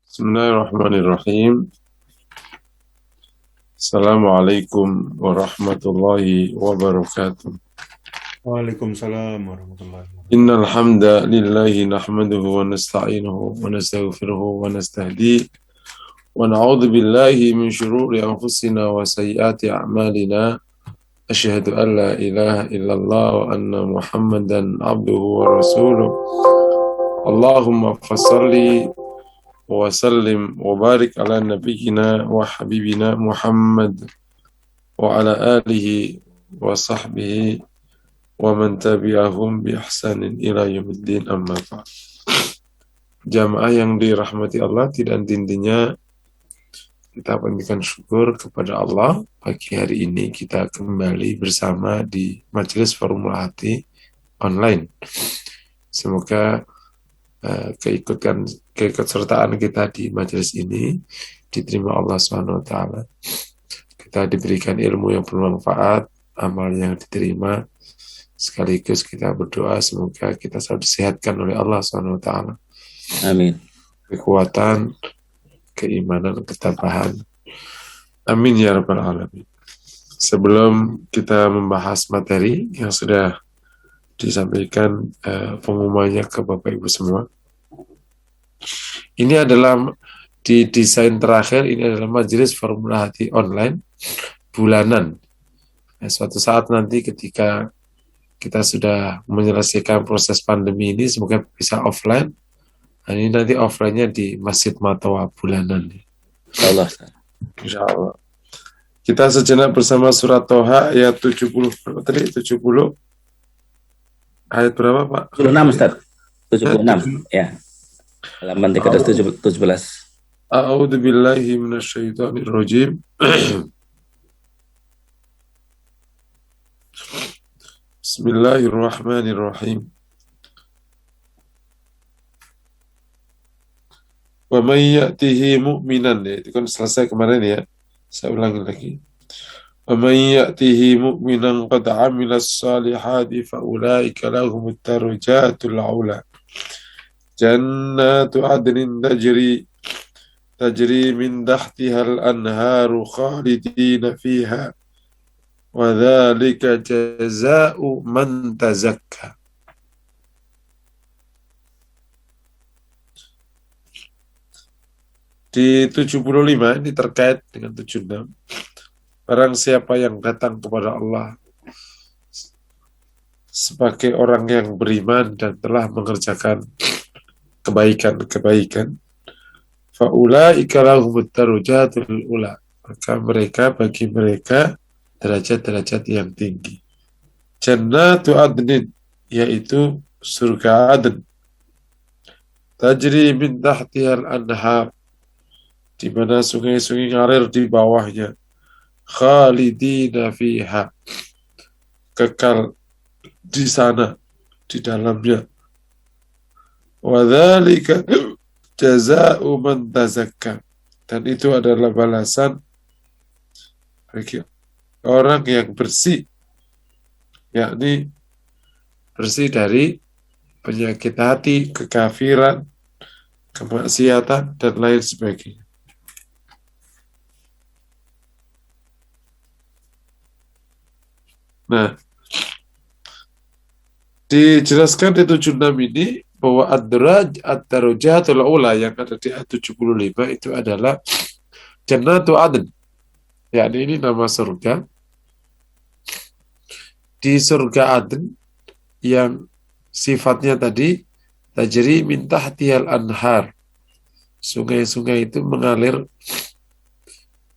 Bismillahirrahmanirrahim. Assalamualaikum warahmatullahi wabarakatuh. Waalaikumsalam warahmatullahi wabarakatuh. Innal hamda lillahi nahmaduhu wa nasta'inuhu wa nastaghfiruhu wa nastahdi wa na'udzu billahi min shururi anfusina wa sayyiati a'malina. Asyhadu an la ilaha illallah wa anna Muhammadan abduhu wa rasuluh. Allahumma fassalli wa sallim wa barik ala nabiyyina wa habibina Muhammad wa ala alihi wa sahbihi wa man tabi'ahum bi ihsanin ila yaumiddin, amma ba'd. Jamaah yang dirahmati Allah, tidak intinya kita panjatkan syukur kepada Allah. Pagi hari ini kita kembali bersama di Majelis Formula Hati online. Semoga keikutsertaan kita di majelis ini diterima Allah SWT. Kita diberikan ilmu yang bermanfaat, amal yang diterima, sekaligus kita berdoa semoga kita selalu disehatkan oleh Allah SWT. Amin. Kekuatan, keimanan, ketabahan. Amin ya rabbal alamin. Sebelum kita membahas materi yang sudah disampaikan pengumumannya ke Bapak Ibu semua, ini adalah di desain terakhir, ini adalah majelis Formula Hati online bulanan. Suatu saat nanti ketika kita sudah menyelesaikan proses pandemi ini, semoga bisa offline. Nah, ini nanti offline-nya di Masjid Matoa bulanan. Insyaallah. Insyaallah. Kita sejenak bersama surat Toha ayat 70. Berapa tadi? 70. Ayat berapa, Pak? 76, Ustaz. 76. Ya. Halaman 317. A'udzu billahi minasyaitonir rajim. Bismillahirrahmanirrahim. Wa may ya'tihi mu'minan, ya, itu kan selesai kemarin ya. Saya ulangi lagi. Wa may ya'tihi mu'minan qad 'amilas salihati fa ulaika lahumut darajatul 'ula. Jannatu 'adnin tajri min tahtihal anharu khalidina fiha. Wa dzalika jazaa'u man tazakka. Di 75 ini terkait dengan 76. Barang siapa yang datang kepada Allah sebagai orang yang beriman dan telah mengerjakan kebaikan-kebaikan, faulaika lahumud darajatul ula, maka bagi mereka derajat-derajat yang tinggi. Jannatu adnin, yaitu surga Aden. Tajri min tahtihal anhar, di mana sungai-sungai ngalir di bawahnya. Khalidina fiha, kekal di sana, di dalamnya. Wa dzalika jazaa'u man tazakka, dan itu adalah balasan bagi orang yang bersih, yakni bersih dari penyakit hati, kekafiran, kemaksiatan, dan lain sebagainya. Nah, dijelaskan di 76 ini bahwa ad-darajatul ula yang ada di ayat 75 itu adalah Jannatu Adn, yakni ini nama surga. Di surga Aden yang sifatnya tadi tajri min tahtihal anhar, sungai-sungai itu mengalir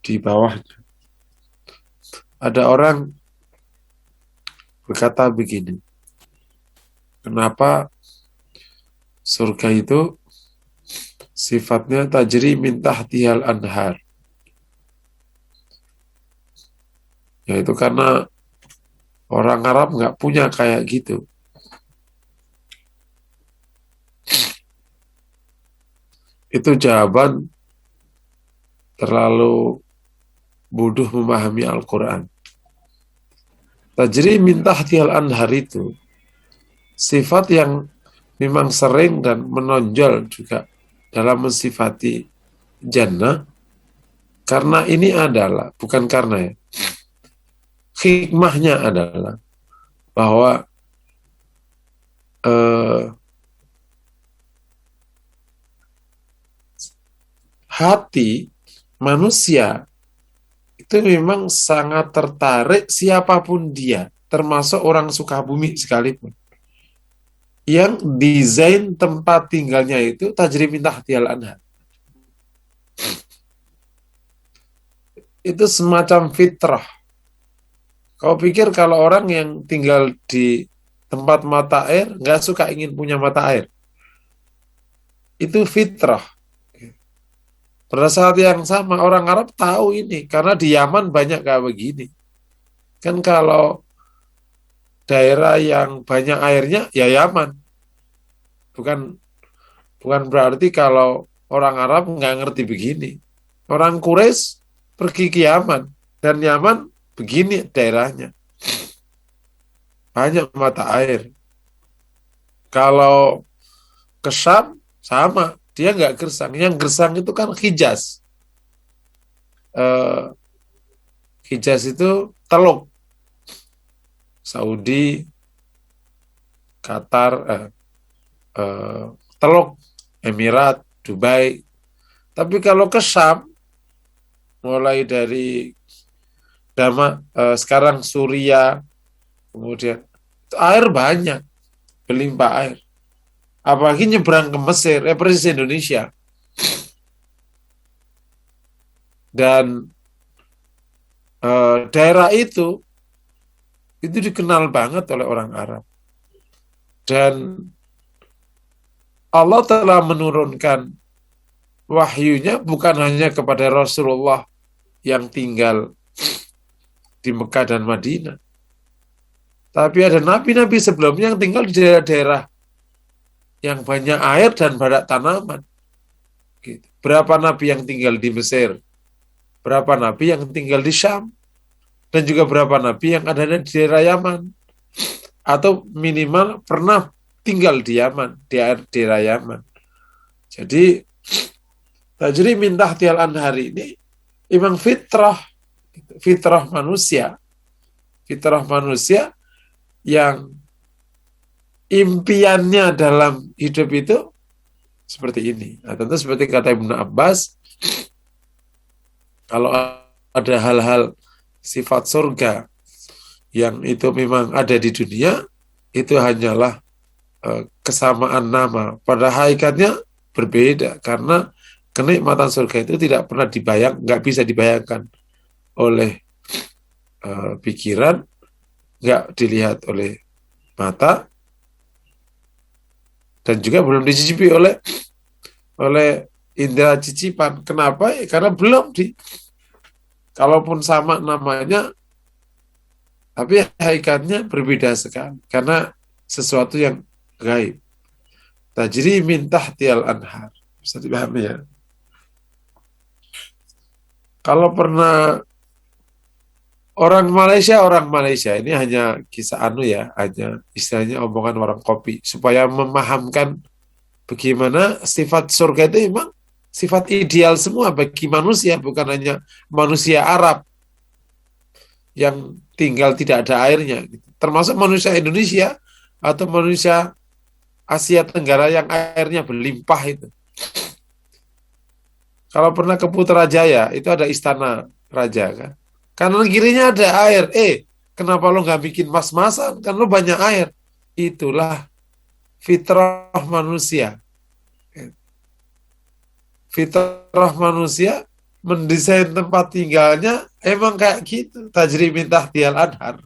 di bawahnya. Ada orang berkata begini, kenapa surga itu sifatnya tajri min tahtihal anhar? Yaitu karena orang Arab nggak punya kayak gitu. Itu jawaban terlalu bodoh memahami Al-Quran. Tajri min tahtihal anhar itu sifat yang memang sering dan menonjol juga dalam mensifati jannah, karena ini adalah, bukan karena ya, hikmahnya adalah bahwa hati manusia itu memang sangat tertarik siapapun dia, termasuk orang Sukabumi sekalipun, yang desain tempat tinggalnya itu tajri min tahtihal anhar. Itu semacam fitrah. Kau pikir kalau orang yang tinggal di tempat mata air nggak suka ingin punya mata air? Itu fitrah. Pada saat yang sama orang Arab tahu ini karena di Yaman banyak kayak begini. Kan kalau daerah yang banyak airnya ya Yaman. Bukan berarti kalau orang Arab nggak ngerti begini. Orang Quraisy pergi ke Yaman dan Yaman begini daerahnya. Banyak mata air. Kalau ke Syam sama, dia nggak gersang. Yang gersang itu kan Hijaz. Hijaz itu Teluk. Saudi, Qatar, Teluk, Emirat, Dubai. Tapi kalau ke Syam, mulai dari sekarang Suria, kemudian air banyak, berlimpah air. Apalagi nyebrang ke Mesir, persis Indonesia. Dan daerah itu dikenal banget oleh orang Arab. Dan Allah telah menurunkan wahyunya bukan hanya kepada Rasulullah yang tinggal di Mekah dan Madinah. Tapi ada nabi-nabi sebelumnya yang tinggal di daerah-daerah yang banyak air dan banyak tanaman. Gitu. Berapa nabi yang tinggal di Mesir? Berapa nabi yang tinggal di Syam? Dan juga berapa nabi yang ada di daerah Yaman? Atau minimal pernah tinggal di Yaman, di daerah Yaman. Jadi tajri min tahtihal anhar ini memang fitrah manusia yang impiannya dalam hidup itu seperti ini. Nah, tentu seperti kata Ibnu Abbas, kalau ada hal-hal sifat surga yang itu memang ada di dunia, itu hanyalah kesamaan nama. Pada hakikatnya berbeda, karena kenikmatan surga itu tidak pernah nggak bisa dibayangkan oleh pikiran, nggak dilihat oleh mata, dan juga belum dicicipi oleh indera cicipan. Kenapa? Karena belum kalaupun sama namanya, tapi hakikatnya berbeda sekali, karena sesuatu yang gaib. Tajri min tahtihal anhar. Bisa dipahami ya? Kalau pernah orang Malaysia ini hanya kisah hanya istilahnya omongan orang kopi, supaya memahamkan bagaimana sifat surga itu memang sifat ideal semua bagi manusia, bukan hanya manusia Arab yang tinggal tidak ada airnya, termasuk manusia Indonesia atau manusia Asia Tenggara yang airnya berlimpah itu. Kalau pernah ke Putrajaya, itu ada istana raja kan. Kanan kirinya ada air. Kenapa lo nggak bikin mas-masan? Kan lo banyak air. Itulah fitrah manusia. Fitrah manusia mendesain tempat tinggalnya emang kayak gitu. Tajri min tahtihal anhar.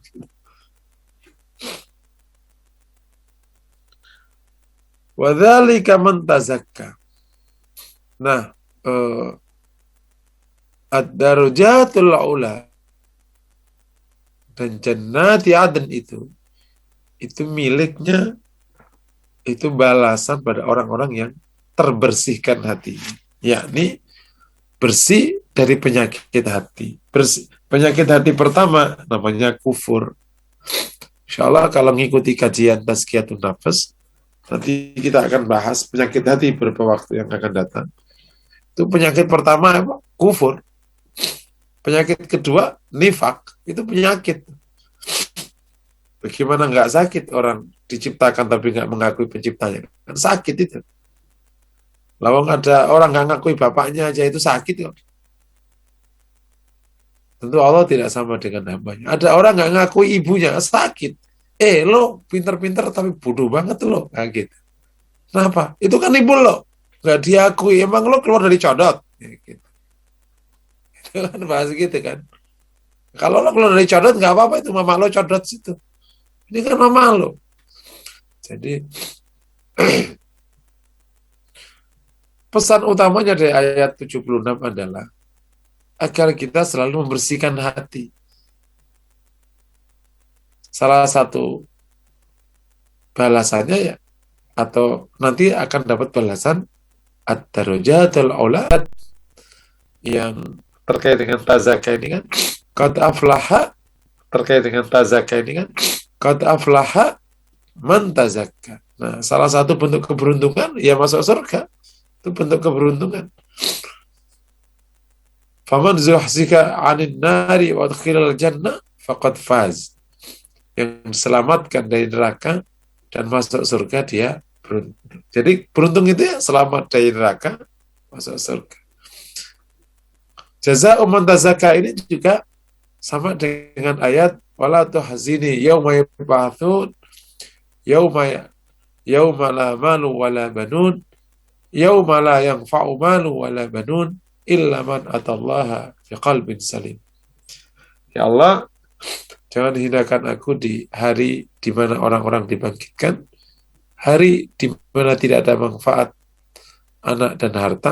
Wa dzalika man tazakka. Nah, ad-darajatul ula dan jannati adn itu miliknya, itu balasan pada orang-orang yang terbersihkan hatinya, yakni bersih dari penyakit hati. Penyakit hati pertama namanya kufur. Insyaallah kalau ngikuti kajian Tazkiyatun Nafas, nanti kita akan bahas penyakit hati beberapa waktu yang akan datang. Itu penyakit pertama apa? Kufur. Penyakit kedua nifak. Itu penyakit. Bagaimana nggak sakit orang diciptakan tapi nggak mengakui penciptanya? Kan sakit itu. Lawang ada orang nggak ngakui bapaknya aja itu sakit kok. Tentu Allah tidak sama dengan hambanya. Ada orang nggak ngakui ibunya sakit. Lo pinter-pinter tapi bodoh banget lo. Nah, gitu. Kenapa? Itu kan ibu lo. Nggak diakui. Emang lo keluar dari codot. Ya, gitu. Itu kan bahas gitu kan. Kalau lo keluar dari codot nggak apa-apa, itu mama lo codot situ. Ini kan mama lo. Jadi pesan utamanya dari ayat 76 adalah agar kita selalu membersihkan hati. Salah satu balasannya ya, atau nanti akan dapat balasan ad-darajatul aulad yang terkait dengan tazakah ini kan, qad aflaha, terkait dengan tazakah ini kan, qad aflaha man tazakka. Nah, salah satu bentuk keberuntungan ya masuk surga. Itu bentuk keberuntungan. Faman zuhzika 'anil nari wa adkhilal jannah faqad faz. Yang diselamatkan dari neraka dan masuk surga dia beruntung. Jadi beruntung itu ya selamat dari neraka, masuk surga. Jaza man tazakka ini juga sama dengan ayat wala tuhzini yauma yub'atsun yauma la malu wala banun yauma la yanfa'u malu wala banun illa man atallaha biqalbin salim. Ya Allah, jangan hinakan aku di hari di mana orang-orang dibangkitkan, hari di mana tidak ada manfaat anak dan harta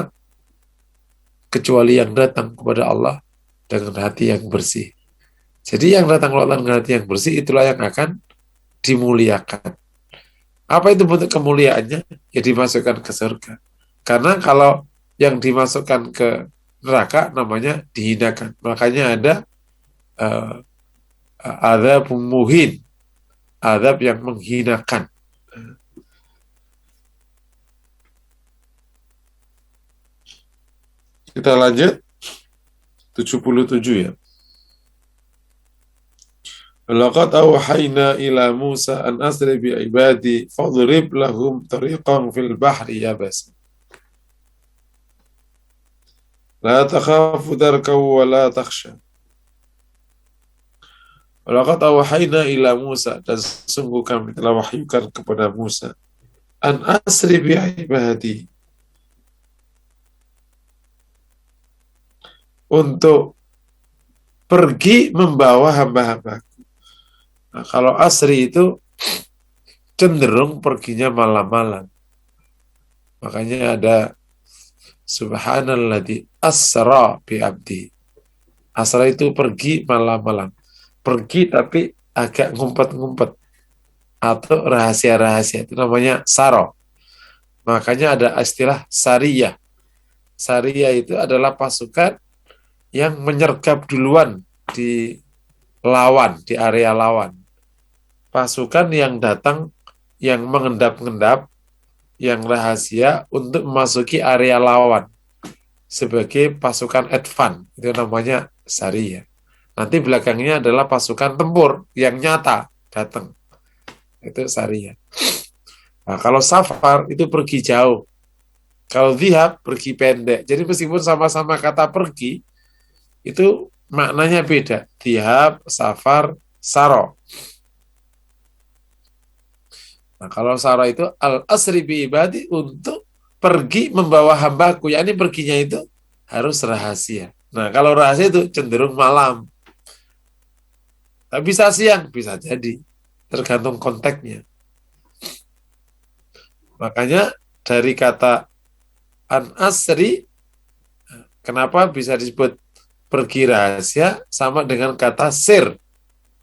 kecuali yang datang kepada Allah dengan hati yang bersih. Jadi yang datang kepada Allah dengan hati yang bersih itulah yang akan dimuliakan. Apa itu bentuk kemuliaannya? Ya dimasukkan ke surga. Karena kalau yang dimasukkan ke neraka namanya dihinakan. Makanya ada azab muhin, azab yang menghinakan. Kita lanjut 77 ya. Laqad awhayna ila Musa an asri bi ibadi fadrib lahum tariqan fil bahri yabas. La takhafu darkaw wa la takhsha. Laqad awhayna ila Musa, dan sungguh kami telah wahyukan kepada Musa an asri bi ibadi, untuk pergi membawa hamba-hambaku. Nah, kalau asri itu cenderung perginya malam-malam. Makanya ada subhanalladzi asra bi abdi. Asra itu pergi malam-malam. Pergi tapi agak ngumpet-ngumpet atau rahasia-rahasia, itu namanya saro. Makanya ada istilah sariyah. Sariyah itu adalah pasukan yang menyergap duluan di lawan, di area lawan. Pasukan yang datang, yang mengendap-endap, yang rahasia untuk memasuki area lawan sebagai pasukan advance. Itu namanya sariyah. Nanti belakangnya adalah pasukan tempur yang nyata datang. Itu sariyah. Nah, kalau safar itu pergi jauh. Kalau dhihab pergi pendek. Jadi meskipun sama-sama kata pergi, itu maknanya beda. Dhihab, safar, saro. Nah, kalau saro itu al-asri bi ibadi, untuk pergi membawa hambaku. Yakni perginya itu harus rahasia. Nah, kalau rahasia itu cenderung malam. Tapi bisa siang, bisa jadi. Tergantung konteksnya. Makanya dari kata an-asri, kenapa bisa disebut pergi rahasia, sama dengan kata sir.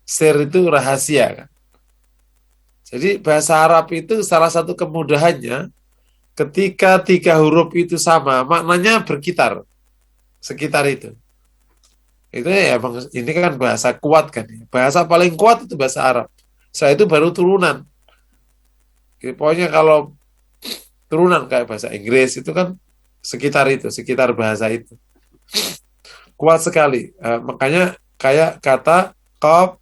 Sir itu rahasia kan. Jadi bahasa Arab itu salah satu kemudahannya, ketika 3 huruf itu sama, maknanya berkitar sekitar itu. Itu ya emang ini kan bahasa kuat kan. Bahasa paling kuat itu bahasa Arab. Setelah itu baru turunan. Jadi, pokoknya kalau turunan kayak bahasa Inggris itu kan sekitar bahasa itu. Kuat sekali. Makanya kayak kata qob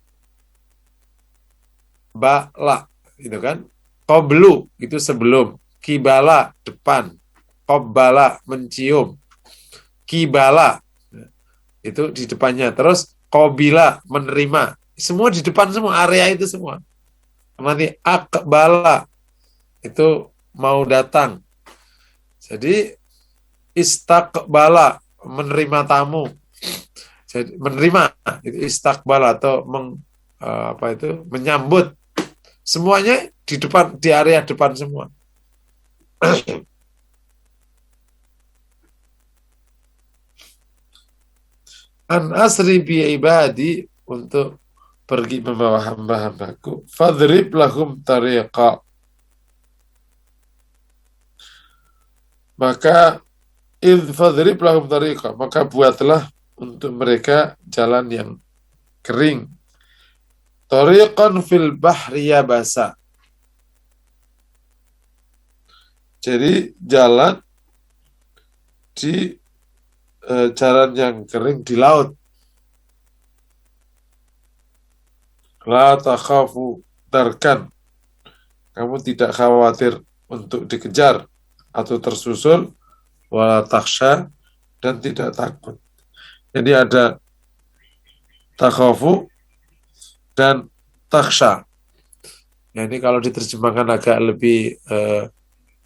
bala gitu kan. Qoblu itu sebelum, kibala depan, qobbala mencium, kibala itu di depannya, terus qobila menerima, semua di depan semua, area itu semua. Nanti akbala itu mau datang. Jadi istakbala menerima tamu. Jadi menerima itu istakbala atau menyambut. Semuanya di depan, di area depan semua. An asri bi ibadi, untuk pergi membawa hamba-hambaku. Fadrib lahum tariqa. Maka fadrib lahum tariqa, maka buatlah untuk mereka jalan yang kering. Tariqan fil bahri yabasa. Jadi jalan di jalan yang kering di laut. La takhafu darkan. Kamu tidak khawatir untuk dikejar atau tersusul. Wala taksha, dan tidak takut. Jadi ada takhafu dan taksha. Ya, ini kalau diterjemahkan agak lebih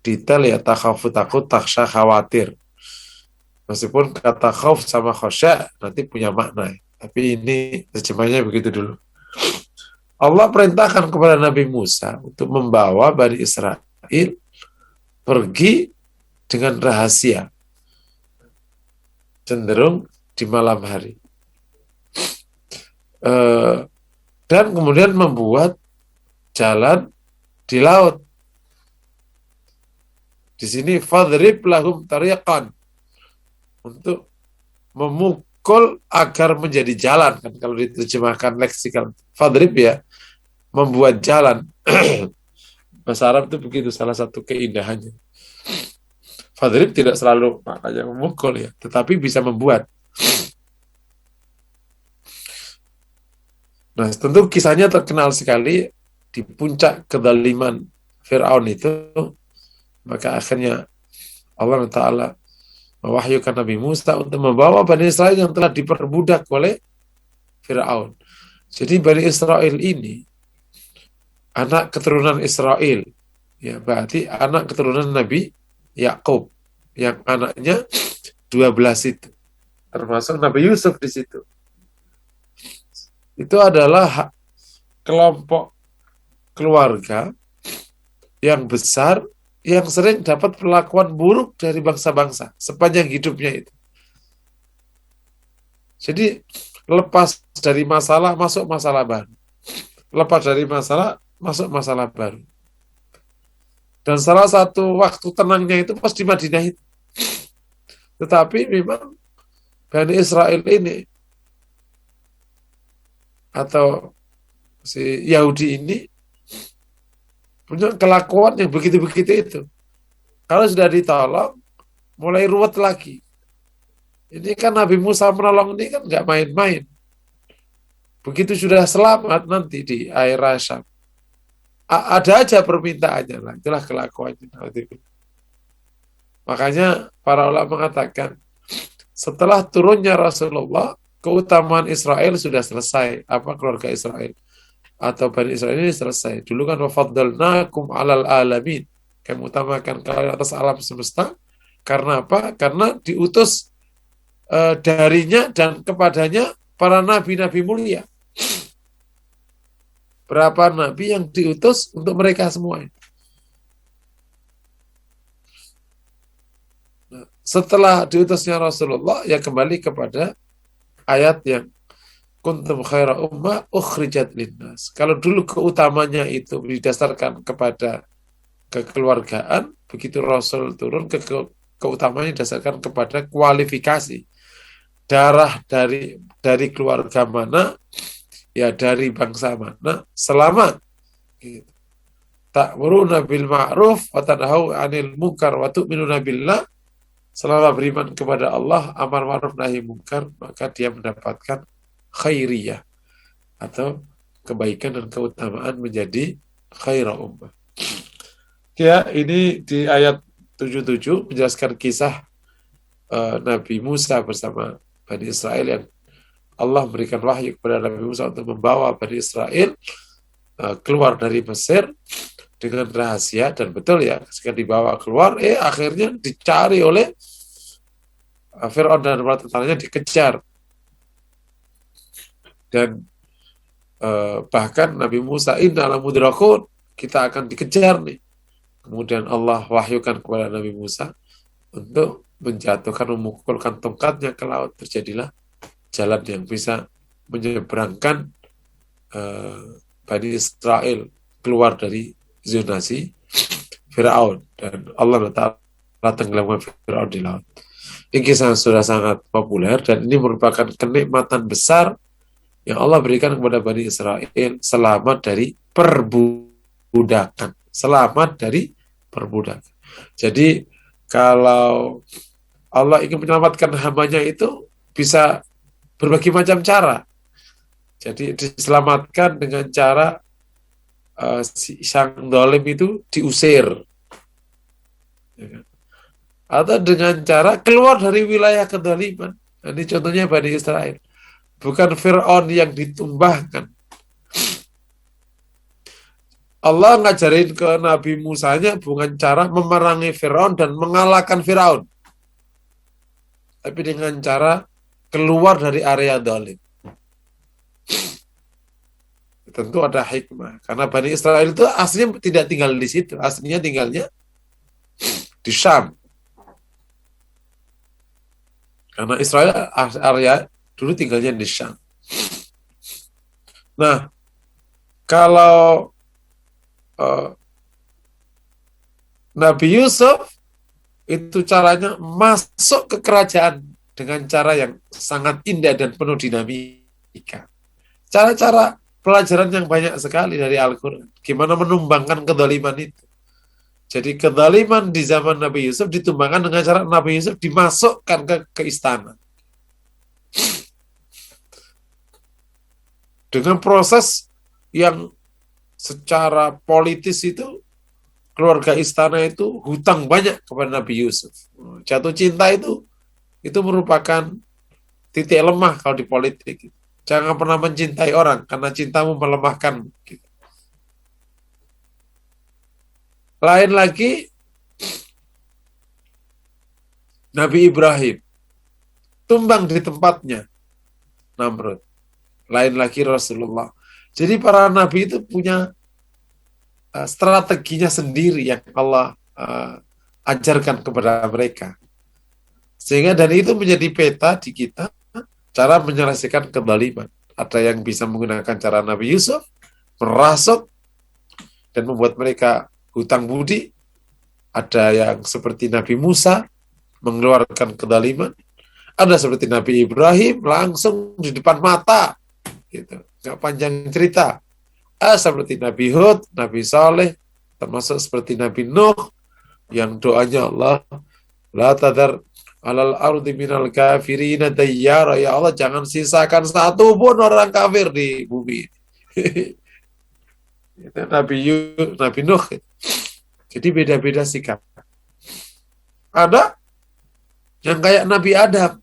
detail ya, takhafu takut, taksha khawatir. Meskipun kata khauf sama khosya nanti punya makna. Tapi ini terjemahnya begitu dulu. Allah perintahkan kepada Nabi Musa untuk membawa Bani Israel pergi dengan rahasia. Cenderung di malam hari. Dan kemudian membuat jalan di laut. Di sini fadrib lahum tariqan, untuk memukul agar menjadi jalan, kan kalau diterjemahkan leksikal fadrib ya, membuat jalan. Bahasa Arab itu begitu, salah satu keindahannya. Fadrib tidak selalu maknanya memukul ya, tetapi bisa membuat. Nah, tentu kisahnya terkenal sekali di puncak kezaliman Fir'aun itu, maka akhirnya Allah Ta'ala mewahyukan Nabi Musa untuk membawa Bani Israel yang telah diperbudak oleh Fir'aun. Jadi Bani Israel ini anak keturunan Israel, ya berarti anak keturunan Nabi Yakub, yang anaknya 12 itu, termasuk Nabi Yusuf di situ. Itu adalah kelompok keluarga yang besar, yang sering dapat perlakuan buruk dari bangsa-bangsa sepanjang hidupnya itu. Jadi lepas dari masalah masuk masalah baru. Lepas dari masalah masuk masalah baru. Dan salah satu waktu tenangnya itu pas di Madinah itu. Tetapi memang Bani Israel ini atau si Yahudi ini punya kelakuan yang begitu-begitu itu. Kalau sudah ditolong, mulai ruwet lagi. Ini kan Nabi Musa menolong ini kan nggak main-main. Begitu sudah selamat nanti di air Syam, ada aja permintaannya lah. Itulah kelakuannya. Makanya para ulama mengatakan, setelah turunnya Rasulullah, keutamaan Israel sudah selesai. Apa keluarga Israel atau Bani Israel ini selesai. Dulu kan wafaddalnakum alal alamin, kami utamakan kalian atas alam semesta. Karena apa? Karena diutus darinya dan kepadanya para nabi-nabi mulia. Berapa nabi yang diutus untuk mereka semua. Nah, setelah diutusnya Rasulullah, ya kembali kepada ayat yang kuntum khaira ummah ukhrijat linnas. Kalau dulu keutamanya itu didasarkan kepada kekeluargaan, begitu Rasul turun keutamanya didasarkan kepada kualifikasi. Darah dari keluarga mana, ya dari bangsa mana, selamat. Gitu. Ta'muruna bil ma'ruf wa tanhauna 'anil munkar wa tu'minuna billah selama beriman kepada Allah, amar ma'ruf nahi munkar, maka dia mendapatkan khairiyah atau kebaikan dan keutamaan menjadi khairah ummah. Ya, ini di ayat 77 menjelaskan kisah Nabi Musa bersama Bani Israel yang Allah berikan wahyu kepada Nabi Musa untuk membawa Bani Israel keluar dari Mesir dengan rahasia, dan betul ya, ketika dibawa keluar, akhirnya dicari oleh Fir'aun dan bala tentaranya, dikejar. Dan bahkan Nabi Musa, inna lamudrakun, kita akan dikejar nih. Kemudian Allah wahyukan kepada Nabi Musa untuk menjatuhkan, memukulkan tongkatnya ke laut. Terjadilah jalan yang bisa menyeberangkan Bani Israel keluar dari zonasi Fir'aun, dan Allah Ta'ala tenggelamkan Fir'aun di laut. Ini kisah sudah sangat populer, dan ini merupakan kenikmatan besar yang Allah berikan kepada Bani Israel, selamat dari perbudakan. Selamat dari perbudakan. Jadi kalau Allah ingin menyelamatkan hambanya itu bisa berbagai macam cara. Jadi diselamatkan dengan cara si sang dolim itu diusir, ya kan? Atau dengan cara keluar dari wilayah kedoliman. Ini contohnya Bani Israel. Bukan Fir'aun yang ditumbahkan. Allah ngajarin ke Nabi Musanya bukan cara memerangi Fir'aun dan mengalahkan Fir'aun, tapi dengan cara keluar dari area dolim. Tentu ada hikmah, karena Bani Israel itu aslinya tidak tinggal di situ, aslinya tinggalnya di Syam. Karena Israel area dulu tinggalnya di Syam. Nah, kalau Nabi Yusuf itu caranya masuk ke kerajaan dengan cara yang sangat indah dan penuh dinamika. Cara-cara pelajaran yang banyak sekali dari Al-Quran. Gimana menumbangkan kedoliman itu. Jadi kedoliman di zaman Nabi Yusuf ditumbangkan dengan cara Nabi Yusuf dimasukkan ke istana. Dengan proses yang secara politis itu, keluarga istana itu hutang banyak kepada Nabi Yusuf. Jatuh cinta itu merupakan titik lemah kalau di politik. Jangan pernah mencintai orang, karena cintamu melemahkan. Lain lagi, Nabi Ibrahim tumbang di tempatnya Namrud. Lain lagi Rasulullah. Jadi para nabi itu punya strateginya sendiri yang Allah ajarkan kepada mereka. Sehingga dari itu menjadi peta di kita, cara menyelesaikan kezaliman. Ada yang bisa menggunakan cara Nabi Yusuf, merasuk dan membuat mereka hutang budi. Ada yang seperti Nabi Musa, mengeluarkan kezaliman. Ada seperti Nabi Ibrahim, langsung di depan mata. Gitu. Nggak panjang cerita. Seperti Nabi Hud, Nabi Saleh, termasuk seperti Nabi Nuh, yang doanya Allah, la tadar alal ardi minal kafirina dayyara, ya Allah jangan sisakan satu pun orang kafir di bumi. Itu Nabi Nuh. Jadi beda-beda sikap. Ada yang kayak Nabi Adam.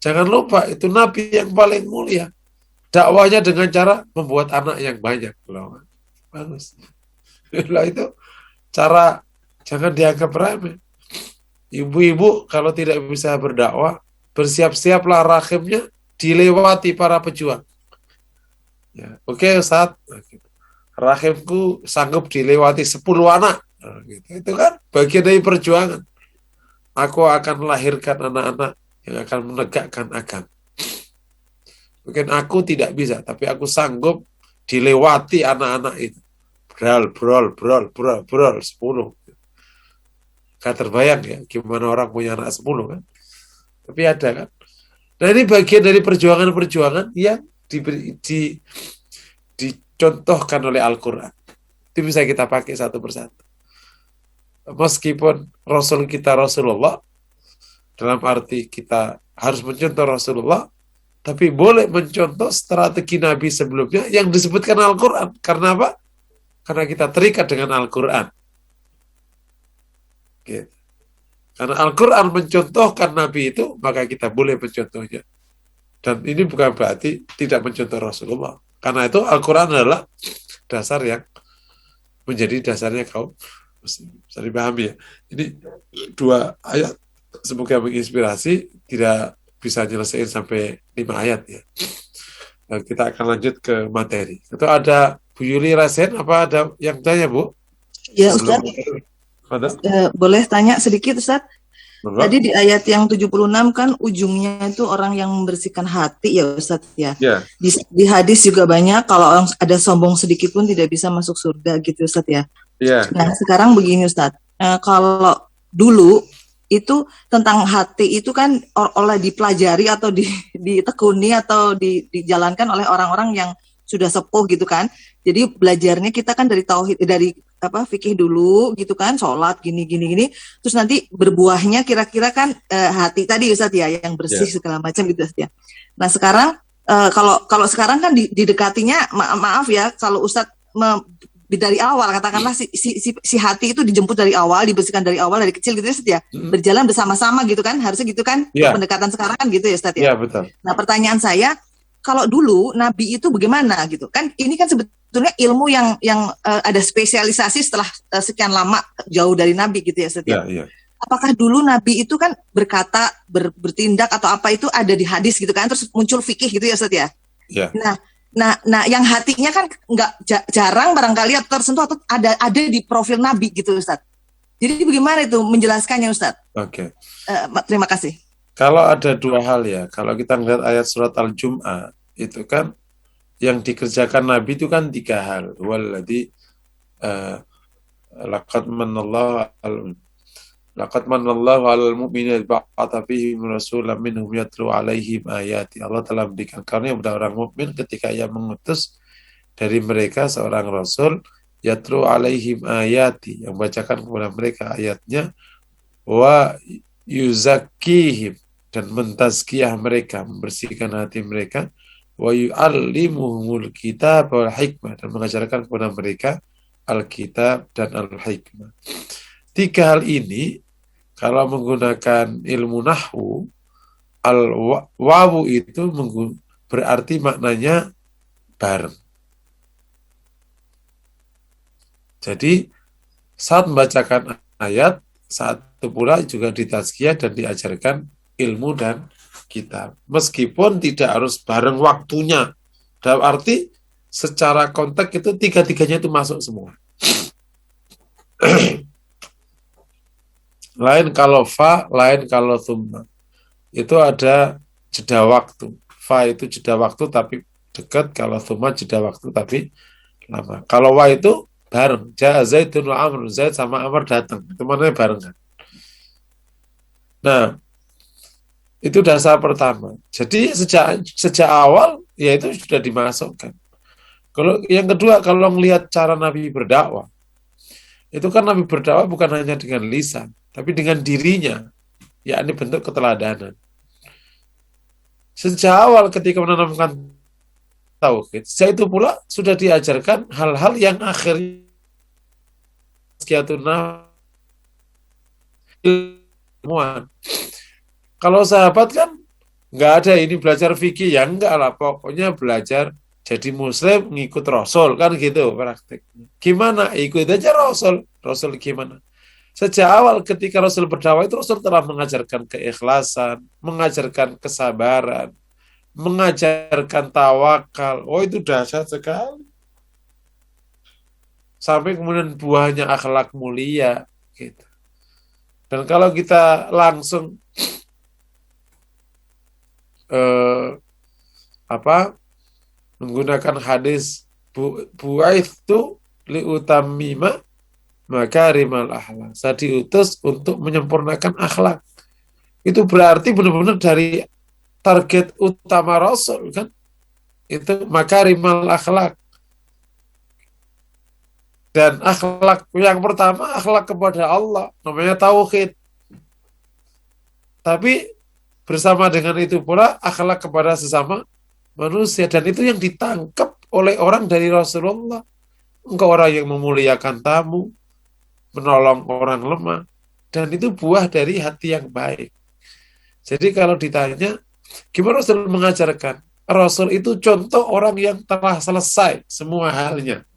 Jangan lupa itu Nabi yang paling mulia. Dakwahnya dengan cara membuat anak yang banyak. Bagus. Lah itu cara, jangan dianggap remeh. Ibu-ibu kalau tidak bisa berdakwah, bersiap-siaplah rahimnya dilewati para pejuang. Ya, oke, Ustaz. Rahimku sanggup dilewati 10 anak. Nah, gitu. Itu kan bagian dari perjuangan. Aku akan melahirkan anak-anak yang akan menegakkan agama. Mungkin aku tidak bisa, tapi aku sanggup dilewati anak-anak itu. Brol, 10. Gak terbayang ya, gimana orang punya anak 10 kan. Tapi ada kan. Nah ini bagian dari perjuangan-perjuangan yang dicontohkan oleh Al-Quran. Itu bisa kita pakai satu persatu. Meskipun Rasul kita Rasulullah, dalam arti kita harus mencontoh Rasulullah, tapi boleh mencontoh strategi Nabi sebelumnya yang disebutkan Al-Quran. Karena apa? Karena kita terikat dengan Al-Quran. Gitu. Karena Al-Quran mencontohkan Nabi itu, maka kita boleh mencontohnya. Dan ini bukan berarti tidak mencontoh Rasulullah. Karena itu Al-Quran adalah dasar yang menjadi dasarnya kaum muslim. Bisa dipahami ya. Ini 2 ayat semoga menginspirasi, tidak bisa nyelesain sampai 5 ayat ya. Dan kita akan lanjut ke materi. Itu ada Bu Yuli Rasen, apa ada yang tanya Bu? Ya Ustaz, boleh tanya sedikit Ustaz? Tadi di ayat yang 76 kan ujungnya itu orang yang membersihkan hati ya Ustaz ya. Yeah. Di hadis juga banyak kalau orang ada sombong sedikit pun tidak bisa masuk surga gitu Ustaz ya. Yeah. Nah sekarang begini Ustaz, kalau dulu itu tentang hati itu kan oleh dipelajari atau ditekuni atau dijalankan oleh orang-orang yang sudah sepuh gitu kan. Jadi belajarnya kita kan dari tauhid, dari fikih dulu gitu kan, sholat gini terus nanti berbuahnya kira-kira kan hati tadi Ustaz ya yang bersih segala macam gitu Ustaz ya. Nah sekarang kalau sekarang kan didekatinya maaf ya kalau Ustaz dari awal katakanlah si hati itu dijemput dari awal, dibersihkan dari awal dari kecil gitu ya Ustaz ya. Berjalan bersama-sama gitu kan, harusnya gitu kan pendekatan sekarang kan gitu ya Ustaz ya. Iya betul. Nah pertanyaan saya, kalau dulu Nabi itu bagaimana gitu kan, ini kan sebetulnya ilmu yang ada spesialisasi setelah sekian lama jauh dari Nabi gitu ya Ustaz ya. Apakah dulu Nabi itu kan berkata, bertindak atau apa itu ada di hadis gitu kan, terus muncul fikih gitu ya Ustaz ya. Nah yang hatinya kan nggak jarang barangkali atau tersentuh atau ada di profil Nabi gitu Ustaz. Jadi bagaimana itu menjelaskannya Ustaz? Oke. Terima kasih. Kalau ada 2 hal ya, kalau kita melihat ayat surat Al-Jum'ah, itu kan yang dikerjakan Nabi itu kan 3 hal. Walladzi laqad manallahu 'alal mu'minina ba'atha fihim rasulan minhum yatlu 'alaihim ayati. Allah telah memberikan karunia kepada orang mukmin ketika Ia mengutus dari mereka seorang rasul yatlu 'alaihim ayati, yang membacakan kepada mereka ayatnya, wa yuzakkihim, dan mentazkiyah mereka, membersihkan hati mereka, wa yu'allimuhumul kitab wal hikmah, dan mengajarkan kepada mereka Alkitab dan Al-Hikmah. 3 hal ini kalau menggunakan ilmu nahwu, al-wawu itu berarti maknanya bareng. Jadi saat membacakan ayat, saat itu pula juga ditazkiyah dan diajarkan ilmu dan kitab. Meskipun tidak harus bareng waktunya. Dalam arti secara konteks itu 3-tiganya itu masuk semua. Lain kalau fa, lain kalau thumma. Itu ada jeda waktu. Fa itu jeda waktu tapi dekat, kalau thumma jeda waktu tapi lama. Kalau wa itu bareng. Ja'a Zaidun wa Amr, Zaid sama Amr datang. Itu maknanya barengan. Nah, itu dasar pertama. Jadi sejak awal ya itu sudah dimasukkan. Kalau yang kedua, kalau melihat cara Nabi berdakwah, itu kan Nabi berdakwah bukan hanya dengan lisan, tapi dengan dirinya, yakni bentuk keteladanan. Sejak awal ketika menanamkan tauhid, sejak itu pula sudah diajarkan hal-hal yang akhirnya ilmuwan. Kalau sahabat kan nggak ada ini belajar fikih, ya enggak lah, pokoknya belajar jadi muslim ngikut Rasul kan gitu praktiknya. Gimana? Ikut aja Rasul. Rasul gimana? Sejak awal ketika Rasul berdakwah itu Rasul telah mengajarkan keikhlasan, mengajarkan kesabaran, mengajarkan tawakal. Oh itu dahsyat sekali. Sampai kemudian buahnya akhlak mulia gitu. Dan kalau kita langsung menggunakan hadis bu'aitsu liutammima makarimal akhlak. Saya diutus untuk menyempurnakan akhlak. Itu berarti benar-benar dari target utama Rasul kan. Itu makarimal akhlak. Dan akhlak yang pertama akhlak kepada Allah, namanya tauhid. Tapi bersama dengan itu pula akhlak kepada sesama manusia, dan itu yang ditangkap oleh orang dari Rasulullah. Engkau orang yang memuliakan tamu, menolong orang lemah, dan itu buah dari hati yang baik. Jadi kalau ditanya, gimana Rasul mengajarkan? Rasul itu contoh orang yang telah selesai semua halnya.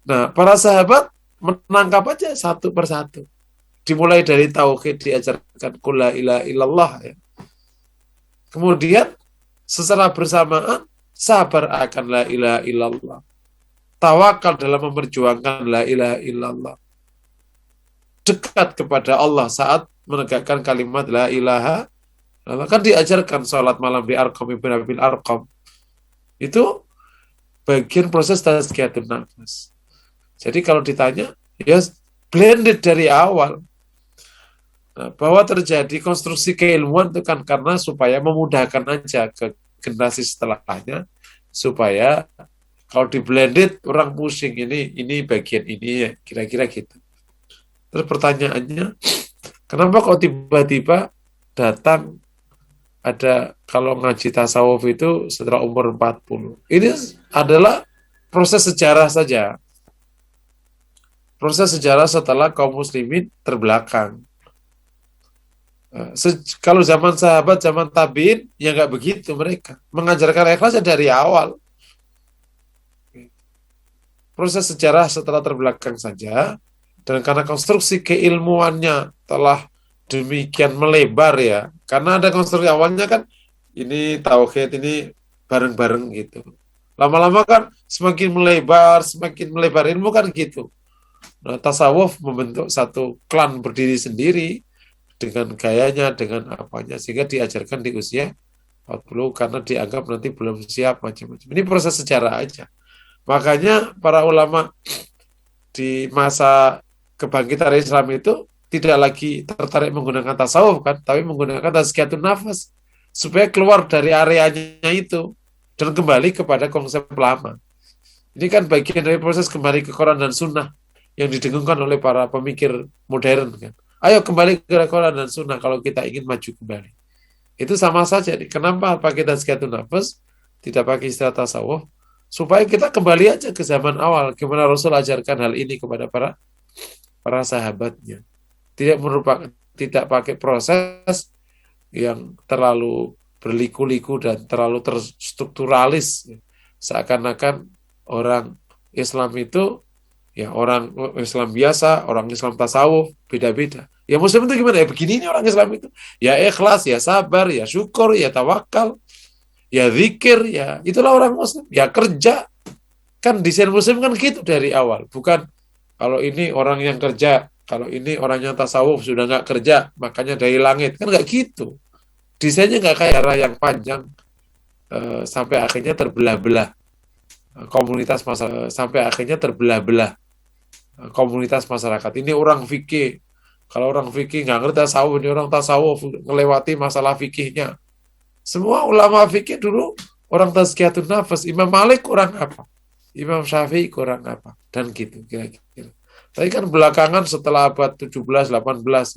Nah, para sahabat menangkap aja satu persatu. Dimulai dari tauhid, diajarkan qul la ilaha illallah. Ya. Kemudian secara bersamaan sabar akan la ilaha illallah. Tawakal dalam memperjuangkan la ilaha illallah. Dekat kepada Allah saat menegakkan kalimat la ilaha illallah. Kan diajarkan sholat malam di Arqam ibn Abil Arqam. Itu bagian proses tazkiyatun nafas. Jadi kalau ditanya, ya blended dari awal. Nah, bahwa terjadi konstruksi keilmuan itu kan karena supaya memudahkan aja ke generasi setelahnya, supaya kalau di blended orang pusing, ini bagian ini ya, kira-kira gitu. Terus pertanyaannya, kenapa kok tiba-tiba datang ada kalau ngaji tasawuf itu setelah umur 40? Ini adalah proses sejarah saja. Proses sejarah setelah kaum muslimin terbelakang. Kalau zaman sahabat, zaman tabiin, ya nggak begitu mereka. Mengajarkan ikhlas dari awal. Proses sejarah setelah terbelakang saja, dan karena konstruksi keilmuannya telah demikian melebar ya, karena ada konstruksi awalnya kan, ini tauhid, ini bareng-bareng gitu. Lama-lama kan semakin melebar ilmu kan gitu. Nah, tasawuf membentuk satu klan berdiri sendiri, dengan gayanya, dengan apanya, sehingga diajarkan di usia 40 karena dianggap nanti belum siap macam-macam. Ini proses sejarah aja. Makanya para ulama di masa kebangkitan Islam itu tidak lagi tertarik menggunakan tasawuf kan, tapi menggunakan tazkiyatun nafas supaya keluar dari areanya itu dan kembali kepada konsep lama. Ini kan bagian dari proses kembali ke Quran dan Sunnah yang didengungkan oleh para pemikir modern kan. Ayo kembali ke Quran dan Sunnah kalau kita ingin maju kembali. Itu sama saja. Kenapa pakai tazkiyatun nafas, tidak pakai istilah tasawuf? Supaya kita kembali aja ke zaman awal. Gimana Rasul ajarkan hal ini kepada para sahabatnya. Tidak pakai proses yang terlalu berliku-liku dan terlalu terstrukturalis. Seakan-akan orang Islam itu ya orang Islam biasa, orang Islam tasawuf, beda-beda. Ya Muslim itu gimana? Ya begini ini orang Islam itu. Ya ikhlas, ya sabar, ya syukur, ya tawakal, ya zikir, ya itulah orang Muslim. Ya kerja. Kan desain Muslim kan gitu dari awal. Bukan kalau ini orang yang kerja, kalau ini orang yang tasawuf sudah nggak kerja, makanya dari langit. Kan nggak gitu. Desainnya nggak kayak arah yang panjang sampai akhirnya terbelah-belah komunitas sampai akhirnya terbelah-belah komunitas masyarakat. Ini orang fikih. Kalau orang fikih nggak ngerti tasawuf, ini orang tasawuf melewati masalah fikihnya. Semua ulama fikih dulu orang tazkiyatun nafas. Imam Malik orang apa? Imam Syafi'i orang apa? Dan gitu kira-kira. Tapi kan belakangan setelah abad 17, 18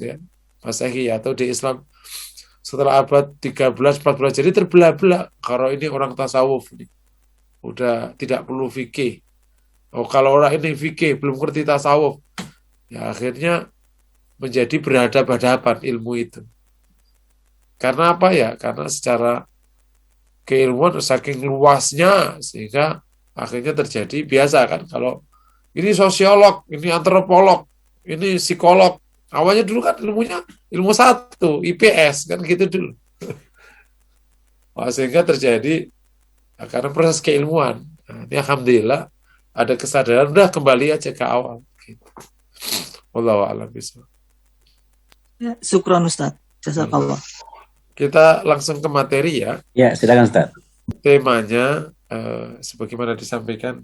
ya, Masehi atau di Islam setelah abad 13, 14 jadi terbelah-belah. Kalau ini orang tasawuf nih. Udah tidak perlu fikih. Oh, kalau orang ini fikih belum ngerti tasawuf, ya akhirnya menjadi berhadapan-hadapan ilmu itu. Karena apa ya? Karena secara keilmuan saking luasnya sehingga akhirnya terjadi biasa kan. Kalau ini sosiolog, ini antropolog, ini psikolog. Awalnya dulu kan ilmunya ilmu satu, IPS kan gitu dulu. Sehingga terjadi karena proses keilmuan. Nah, ini alhamdulillah ada kesadaran, udah kembali aja ke awal. Gitu. Wallahu a'lam bishawab. Ya, syukron Ustaz. Jazakallah. Kita langsung ke materi ya. Ya, silakan Ustaz. Temanya sebagaimana disampaikan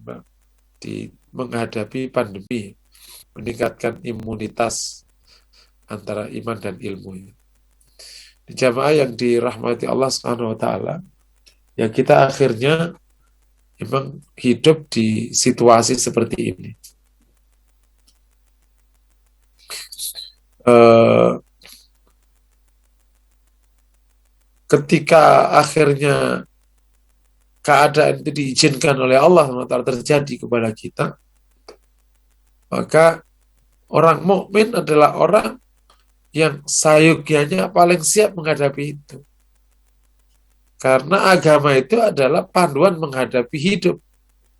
di menghadapi pandemi, meningkatkan imunitas antara iman dan ilmu. Di jamaah yang dirahmati Allah Subhanahu wa taala, ya kita akhirnya memang hidup di situasi seperti ini. ketika akhirnya keadaan itu diizinkan oleh Allah SWT terjadi kepada kita, maka orang mukmin adalah orang yang sayogyanya paling siap menghadapi itu. Karena agama itu adalah panduan menghadapi hidup.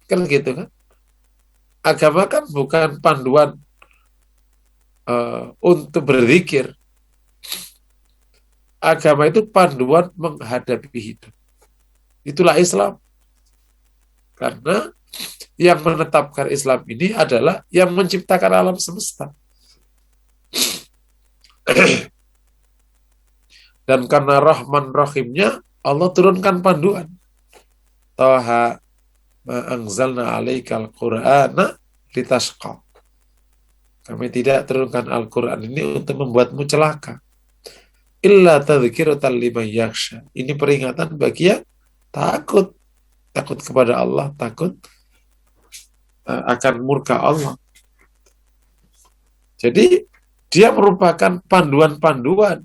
Kan gitu kan? Agama kan bukan panduan untuk berzikir. Agama itu panduan menghadapi hidup. Itulah Islam. Karena yang menetapkan Islam ini adalah yang menciptakan alam semesta. Dan karena Rahman Rahimnya, Allah turunkan panduan. Taha ma anzalna alaikal qur'ana litashqa. Kami tidak turunkan Al-Quran ini untuk membuatmu celaka. Illa tadhkiratan liman yakhsha. Ini peringatan bagi yang takut. Takut kepada Allah, takut akan murka Allah. Jadi dia merupakan panduan-panduan,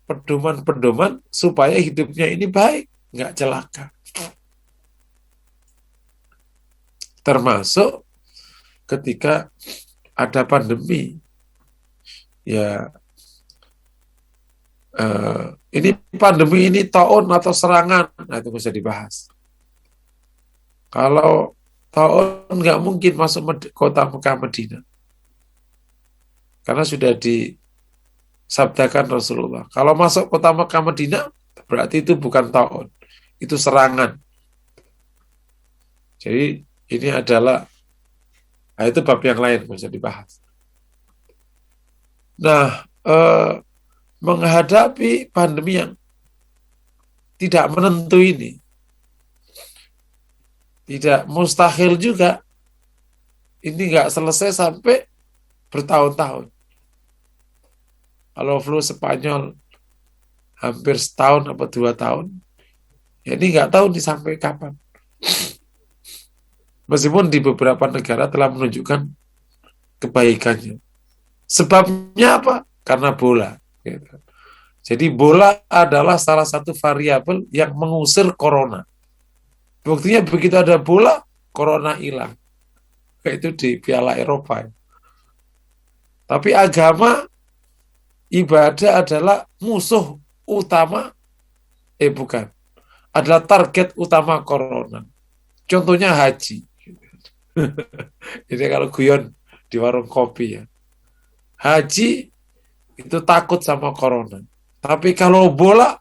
pedoman-pedoman supaya hidupnya ini baik, nggak celaka. Termasuk ketika ada pandemi, ya ini pandemi ini taun atau serangan, nah itu bisa dibahas. Kalau taun nggak mungkin masuk kota Mekah Madinah, karena sudah disabdakan Rasulullah. Kalau masuk kota Mekah Madinah, berarti itu bukan taun, itu serangan. Jadi ini adalah, nah itu bab yang lain bisa dibahas. Nah, menghadapi pandemi yang tidak menentu ini, tidak mustahil juga, ini nggak selesai sampai bertahun-tahun. Kalau flu Spanyol hampir setahun atau 2 tahun, ya ini nggak tahu nih sampai kapan. Meskipun di beberapa negara telah menunjukkan kebaikannya. Sebabnya apa? Karena bola. Jadi bola adalah salah satu variabel yang mengusir corona. Buktinya begitu ada bola, corona hilang. Itu di Piala Eropa. Tapi agama, ibadah adalah musuh utama, bukan, adalah target utama corona. Contohnya haji. Jadi kalau guyon di warung kopi ya, haji itu takut sama corona. Tapi kalau bola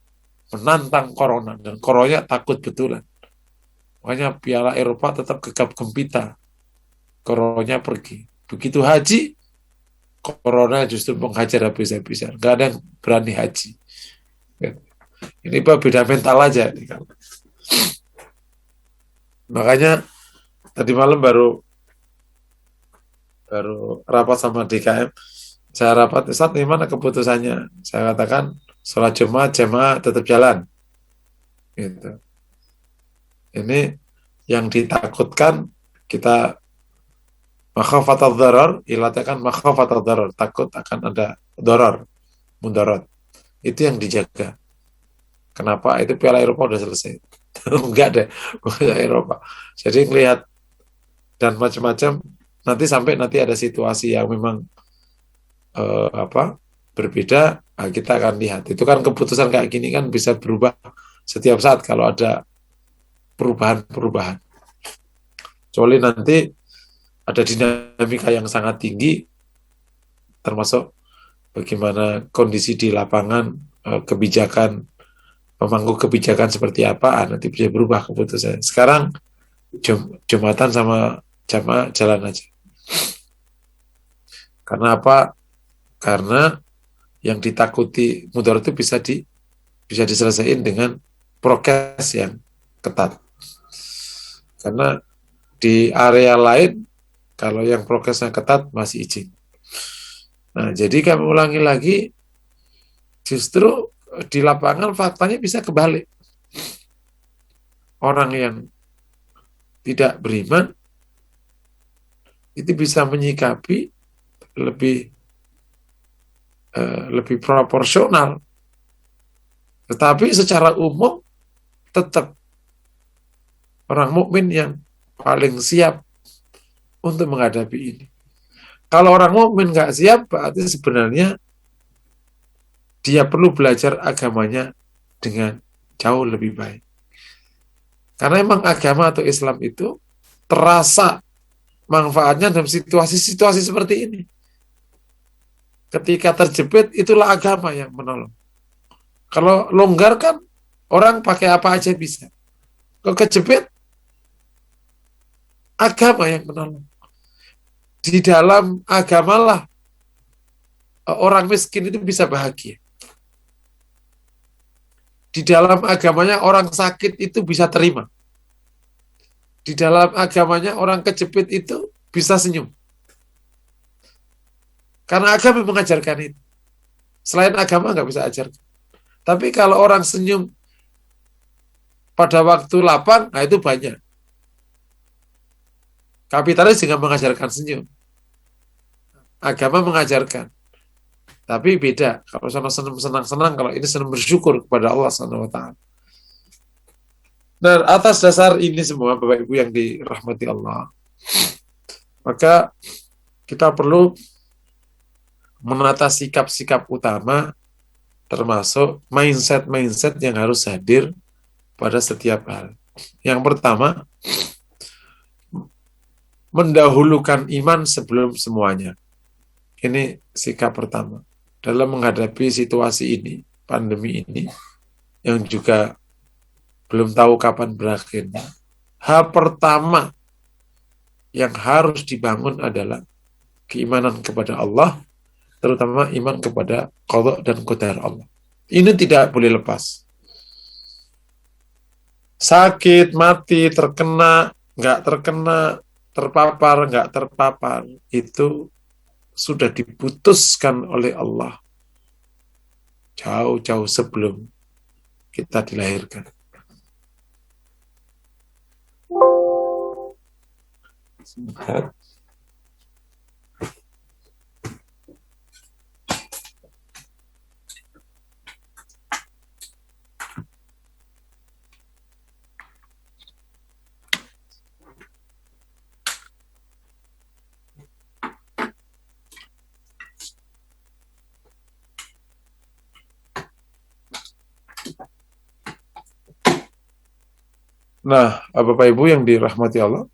menantang corona, dan coronanya takut betulan. Makanya Piala Eropa tetap gegap gempita. Coronanya pergi. Begitu haji, corona justru menghajar habis-habisan. Gak ada yang berani haji. Ini beda mental aja. Makanya tadi malam baru rapat sama DKM. Saya rapat, Ustaz, gimana keputusannya? Saya katakan, sholat Jumat, jamaah tetap jalan. Gitu. Ini yang ditakutkan, kita makhafatul darar, ilatkan makhafatul darar, takut akan ada darar, mudarat. Itu yang dijaga. Kenapa? Itu Piala Eropa udah selesai. Enggak deh, Piala Eropa. Jadi ngelihat dan macam-macam, nanti ada situasi yang memang berbeda, nah kita akan lihat. Itu kan keputusan kayak gini kan bisa berubah setiap saat kalau ada perubahan-perubahan. Kecuali nanti ada dinamika yang sangat tinggi, termasuk bagaimana kondisi di lapangan, kebijakan, pemangku kebijakan seperti apa, nanti bisa berubah keputusan. Sekarang Jumatan sama jamaah jalan aja. Karena apa? Karena yang ditakuti mudarat itu bisa diselesaikan dengan prokes yang ketat. Karena di area lain kalau yang prokesnya ketat masih izin. Nah, jadi kami ulangi lagi, justru di lapangan faktanya bisa kebalik. Orang yang tidak beriman itu bisa menyikapi lebih proporsional Tetapi secara umum tetap orang mukmin yang paling siap untuk menghadapi ini. Kalau orang mukmin nggak siap, berarti sebenarnya dia perlu belajar agamanya dengan jauh lebih baik. Karena emang agama atau Islam itu terasa manfaatnya dalam situasi-situasi seperti ini. Ketika terjepit, itulah agama yang menolong. Kalau longgar kan, orang pakai apa aja bisa. Kalau kejepit, agama yang menolong. Di dalam agamalah orang miskin itu bisa bahagia. Di dalam agamanya orang sakit itu bisa terima. Di dalam agamanya orang kejepit itu bisa senyum. Karena agama mengajarkan itu. Selain agama nggak bisa ajarkan. Tapi kalau orang senyum pada waktu lapang, nah itu banyak. Kapitalis juga mengajarkan senyum. Agama mengajarkan. Tapi beda. Kalau sama senang-senang, kalau ini senang bersyukur kepada Allah SWT. Dan atas dasar ini semua, Bapak Ibu yang dirahmati Allah, maka kita perlu menata sikap-sikap utama, termasuk mindset-mindset yang harus hadir pada setiap hal. Yang pertama, mendahulukan iman sebelum semuanya. Ini sikap pertama. Dalam menghadapi situasi ini, pandemi ini, yang juga belum tahu kapan berakhirnya. Hal pertama yang harus dibangun adalah keimanan kepada Allah, terutama iman kepada qada dan qadar Allah. Ini tidak boleh lepas. Sakit, mati, terkena, nggak terkena, terpapar, nggak terpapar, itu sudah diputuskan oleh Allah jauh-jauh sebelum kita dilahirkan. Sebentar. Nah, Bapak Ibu yang dirahmati Allah,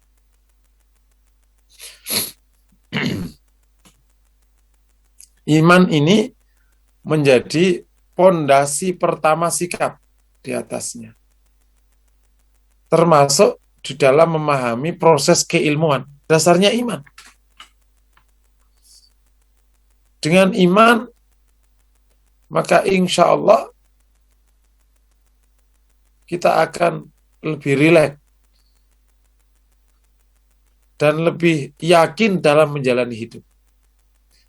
iman ini menjadi pondasi pertama sikap di atasnya. Termasuk di dalam memahami proses keilmuan. Dasarnya iman. Dengan iman, maka insya Allah kita akan lebih rileks dan lebih yakin dalam menjalani hidup.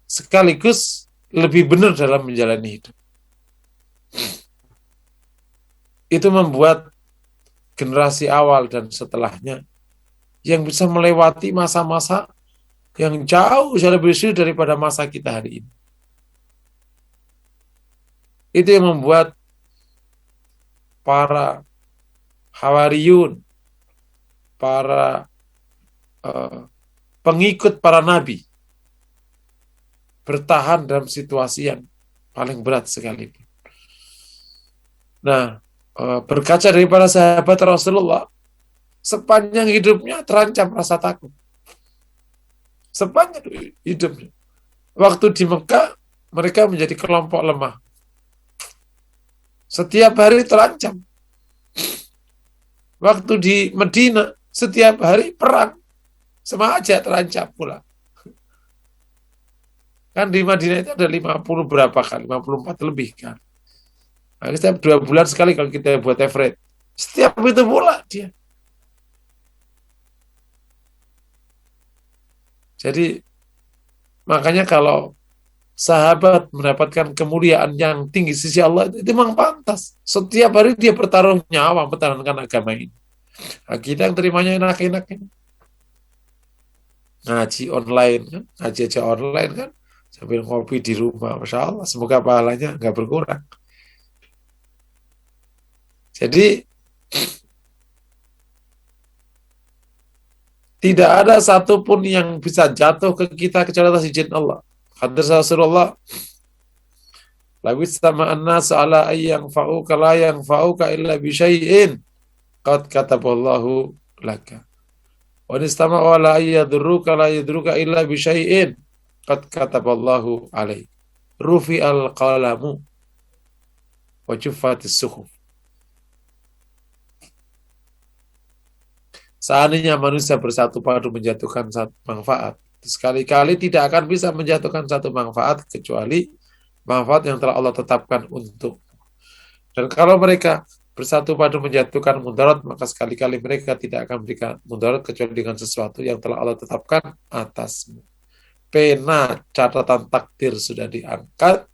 Sekaligus lebih benar dalam menjalani hidup. Itu membuat generasi awal dan setelahnya yang bisa melewati masa-masa yang jauh lebih sulit daripada masa kita hari ini. Itu yang membuat para Hawariyun, para pengikut para nabi, bertahan dalam situasi yang paling berat sekalipun. Nah, berkaca dari para sahabat Rasulullah, sepanjang hidupnya terancam rasa takut. Sepanjang hidupnya. Waktu di Mekah, mereka menjadi kelompok lemah. Setiap hari terancam. Waktu di Medina, setiap hari perang. Sama aja terancam pula. Kan di Madinah itu ada 50 berapa kan? 54 lebih kan. Nah, setiap 2 bulan sekali kalau kita buat average. Setiap itu pula dia. Jadi, makanya kalau sahabat mendapatkan kemuliaan yang tinggi sisi Allah, itu memang pantas. Setiap hari dia bertaruh nyawa mempertahankan agama ini. Nah, kita yang terimanya enak-enak ini. Ngaji online kan, ngaji aja online kan, sambil ngopi di rumah, Masya Allah, semoga pahalanya nggak berkurang. Jadi tidak ada satupun yang bisa jatuh ke kita kecuali atas izin Allah. Hadis Rasulullah, "Lawis sama'an nasu ala ayyang fa'uka la yang fa'uka illa bisyai'in qad kataballahu laka. Wa nistama'u ala ayyadurruka la yadurruka illa bisyai'in qad kataballahu alaih. Rufi al-qalamu wa juffatis suhuf." Seandainya manusia bersatu padu menjatuhkan satu manfaat, sekali-kali tidak akan bisa menjatuhkan satu manfaat kecuali manfaat yang telah Allah tetapkan untuk. Dan kalau mereka bersatu padu menjatuhkan mudarat, maka sekali-kali mereka tidak akan memberikan mudarat kecuali dengan sesuatu yang telah Allah tetapkan atasmu. Pena catatan takdir sudah diangkat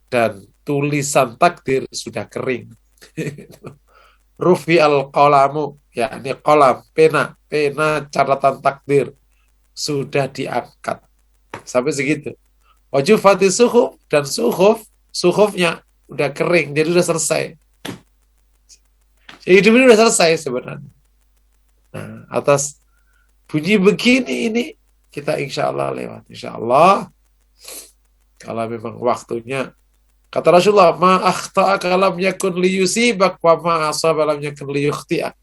dan tulisan takdir sudah kering. Rufi al-qalamu, yakni qalam, pena catatan takdir sudah diangkat. Sampai segitu. Wajufati suhuf, dan suhufnya udah kering, jadi udah selesai. Jadi hidup ini udah selesai sebenarnya. Nah, atas bunyi begini ini kita insya Allah lewat. Insya Allah, kalau memang waktunya. Kata Rasulullah, "Ma akhta'aka lam yakun liyusibak wa ma asaba lam yakun liyukhti'ak."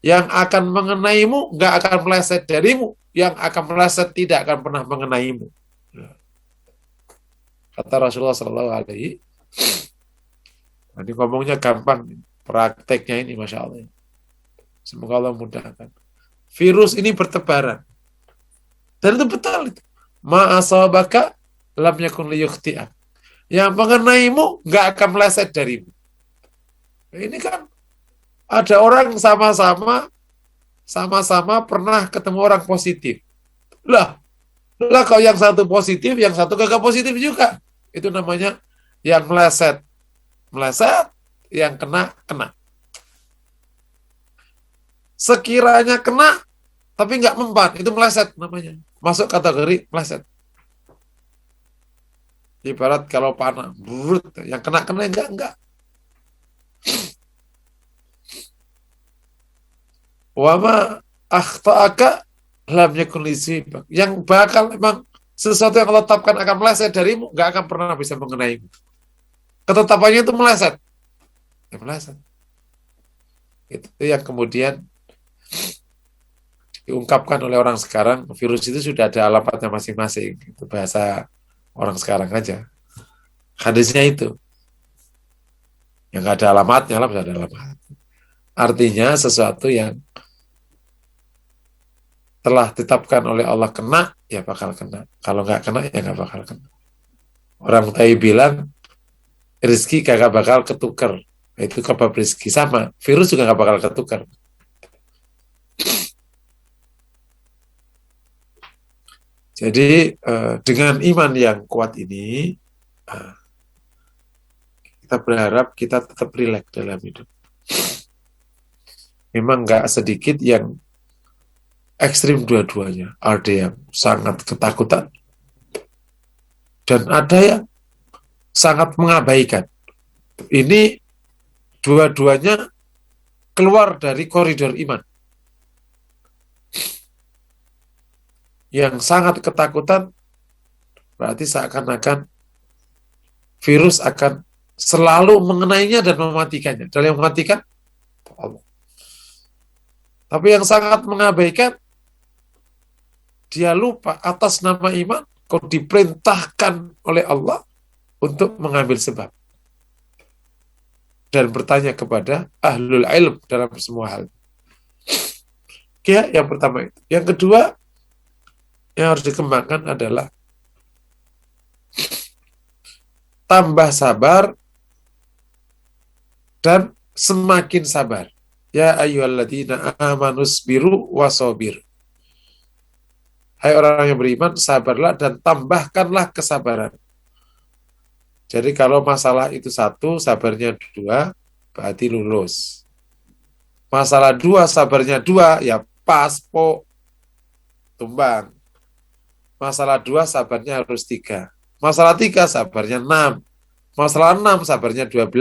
Yang akan mengenaimu nggak akan meleset darimu, yang akan meleset tidak akan pernah mengenaimu. Kata Rasulullah sallallahu alaihi. Ini ngomongnya gampang, prakteknya ini Masya Allah. Semoga Allah mudahkan. Virus ini bertebaran. Dan itu betul itu. Ma asabaka lam yakun liyukhti'ak. Yang mengenaimu nggak akan meleset darimu. Ini kan ada orang sama-sama pernah ketemu orang positif. Lah kalau yang satu positif, yang satu kagak positif juga. Itu namanya yang meleset, yang kena. Sekiranya kena, tapi nggak mempan, itu meleset namanya. Masuk kategori meleset. Ibarat kalau panah, brut, yang kena enggak. Wa ma akhta'aka lam yakun lisibak. Yang bakal memang sesuatu yang Allah tetapkan akan meleset darimu, enggak akan pernah bisa mengenaimu. Ketetapannya itu meleset. Ya, meleset. Itu yang kemudian diungkapkan oleh orang sekarang. Virus itu sudah ada alamatnya masing-masing. Itu bahasa orang sekarang aja. Hadisnya itu. Yang gak ada alamatnya, bisa ada alamat. Artinya sesuatu yang telah ditetapkan oleh Allah kena, ya bakal kena. Kalau nggak kena, ya nggak bakal kena. Orang tadi bilang, rezeki kagak bakal ketukar. Itu kebab rezeki. Sama, virus juga nggak bakal ketukar. Jadi dengan iman yang kuat ini, kita berharap kita tetap rileks dalam hidup. Memang nggak sedikit yang ekstrim dua-duanya. Ada yang sangat ketakutan dan ada yang sangat mengabaikan. Ini dua-duanya keluar dari koridor iman. Yang sangat ketakutan berarti seakan-akan virus akan selalu mengenainya dan mematikannya. Dan yang mematikan Allah. Tapi yang sangat mengabaikan, dia lupa atas nama iman kau diperintahkan oleh Allah untuk mengambil sebab dan bertanya kepada ahlul ilm dalam semua hal. Ya, yang pertama itu. Yang kedua yang harus dikembangkan adalah tambah sabar dan semakin sabar. Ya ayyuhalladzina amanu sabiru wasabir. Hai orang yang beriman, sabarlah dan tambahkanlah kesabaran. Jadi kalau masalah itu satu, sabarnya dua, berarti lulus. Masalah dua, sabarnya dua, ya pas, po, tumbang. Masalah dua, sabarnya harus tiga. Masalah tiga, sabarnya 6. Masalah 6, sabarnya 12.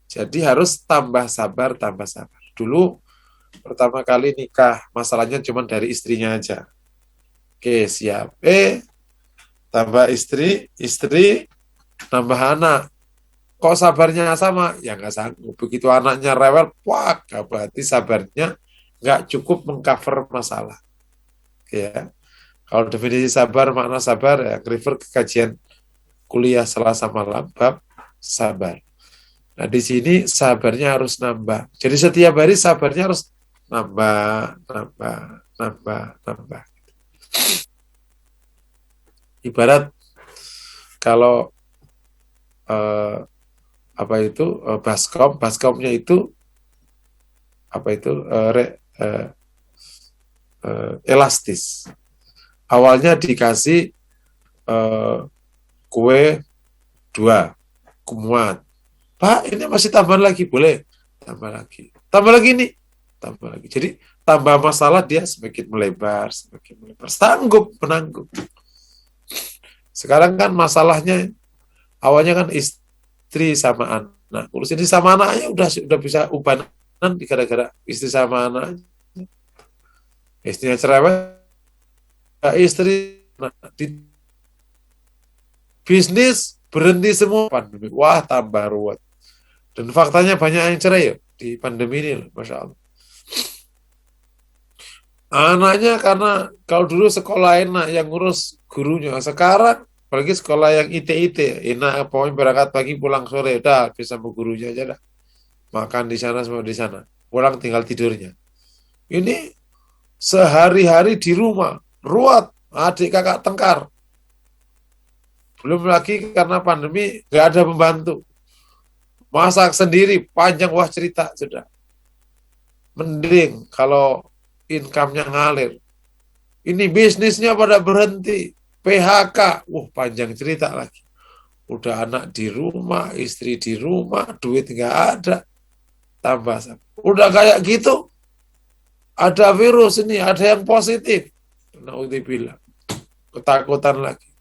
Jadi harus tambah sabar, tambah sabar. Dulu pertama kali nikah, masalahnya cuma dari istrinya aja. Oke, siap. Tambah istri, tambah anak. Kok sabarnya sama? Ya nggak sanggup. Begitu anaknya rewel, wah, berarti sabarnya nggak cukup mengcover masalah. Oke ya. Kalau definisi sabar, makna sabar, ya refer ke kajian kuliah Selasa malam, bab sabar. Nah, di sini sabarnya harus nambah. Jadi setiap hari sabarnya harus nambah, nambah, nambah, nambah. Ibarat kalau baskomnya itu elastis. Awalnya dikasih kue 2, kumuat. Pak, ini masih tambah lagi, boleh? Tambah lagi. Tambah lagi nih. Tambah lagi. Jadi tambah masalah dia semakin melebar, semakin melebar. Sanggup menanggung. Sekarang kan masalahnya awalnya kan istri sama anak. Urus ini sama anaknya udah bisa ubanan gara-gara istri sama anak. Istrinya cerewet, istri di bisnis berhenti semua pandemi. Wah, tambah ruwet. Dan faktanya banyak yang cerai ya di pandemi ini, Masya Allah. Anaknya karena kalau dulu sekolah enak yang ngurus gurunya, sekarang apalagi sekolah yang IT, enak pokoknya berangkat pagi pulang sore, udah bisa sama gurunya aja dah. Makan di sana semua di sana, pulang tinggal tidurnya. Ini sehari-hari di rumah, ruwet, adik kakak tengkar. Belum lagi karena pandemi nggak ada pembantu. Masak sendiri, panjang wah cerita sudah. Mending kalau income-nya ngalir. Ini bisnisnya pada berhenti. PHK, wah panjang cerita lagi. Udah anak di rumah, istri di rumah, duit nggak ada. Tambah. Udah kayak gitu, ada virus ini, ada yang positif. Naudzubillah. Ketakutan lagi.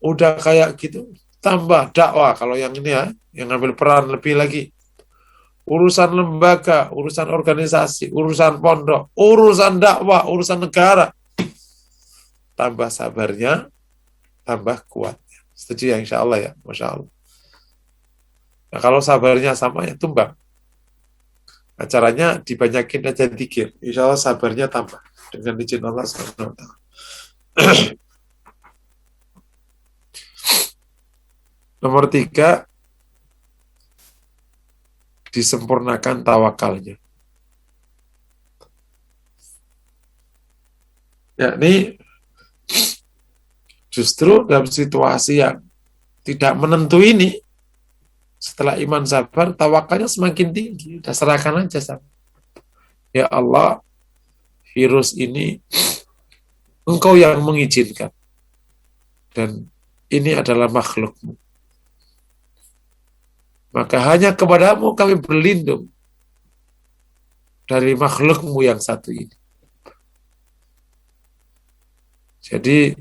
Udah kayak gitu, tambah dakwah. Kalau yang ini ya, yang ngambil peran lebih lagi. Urusan lembaga, urusan organisasi, urusan pondok, urusan dakwah, urusan negara. Tambah sabarnya, tambah kuatnya. Setuju ya insya Allah ya, Masya Allah. Nah kalau sabarnya sama ya tumbang. Acaranya dibanyakin aja dikir. Insya Allah sabarnya tambah. Dengan izin Allah SWT. Nomor 3, disempurnakan tawakalnya. Yakni justru dalam situasi yang tidak menentu ini, setelah iman sabar, tawakalnya semakin tinggi. Udah serahkan aja sama. Ya Allah, virus ini Engkau yang mengizinkan. Dan ini adalah makhlukmu. Maka hanya kepadamu kami berlindung dari makhlukmu yang satu ini. Jadi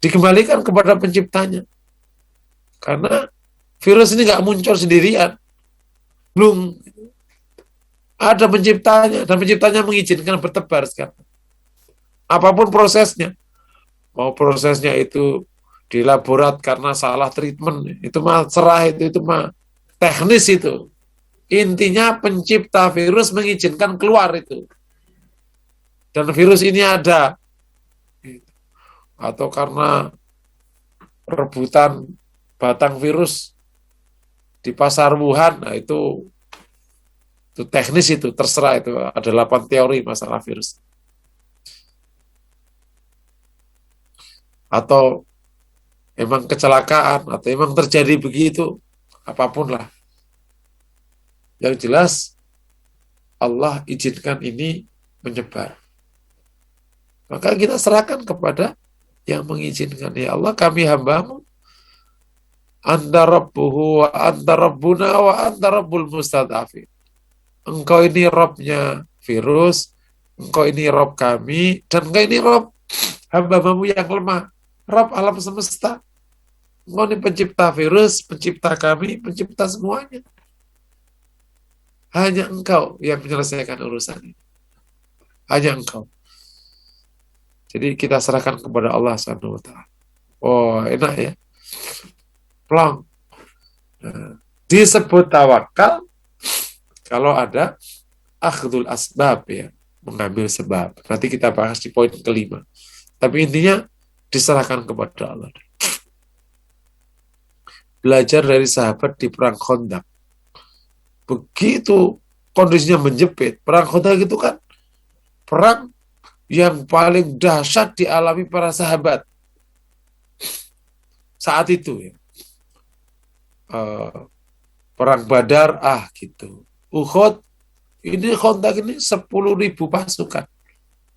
dikembalikan kepada penciptanya. Karena virus ini nggak muncul sendirian. Belum ada penciptanya. Dan penciptanya mengizinkan bertebar sekarang. Apapun prosesnya. Mau prosesnya itu di laborat karena salah treatment, itu mah cerah, itu mah teknis itu. Intinya pencipta virus mengizinkan keluar itu. Dan virus ini ada. Atau karena rebutan batang virus di pasar Wuhan, nah itu teknis itu, terserah itu. Ada 8 teori masalah virus. Atau emang kecelakaan, atau emang terjadi begitu, apapun lah. Yang jelas, Allah izinkan ini menyebar. Maka kita serahkan kepada yang mengizinkan. Ya Allah, kami hambamu, Anta Rabbuhu wa Anta Rabbuna wa Anta Rabbul Mustadafin. Engkau ini Rabbnya virus, Engkau ini Rabb kami, dan Engkau ini Rabb hamba-hambamu yang lemah. Rabb alam semesta. Engkau ini pencipta virus, pencipta kami, pencipta semuanya. Hanya engkau yang menyelesaikan urusan ini. Hanya engkau. Jadi kita serahkan kepada Allah Subhanahu wa Ta'ala. Oh, enak ya. Plong. Nah, disebut tawakal kalau ada akhdul asbab ya, mengambil sebab. Nanti kita bahas di poin kelima. Tapi intinya diserahkan kepada Allah. Belajar dari sahabat di perang Khandaq. Begitu kondisinya menjepit. Perang Khandaq itu kan perang yang paling dahsyat dialami para sahabat saat itu ya. Perang Badar gitu. Uhud ini Khandaq ini 10.000 pasukan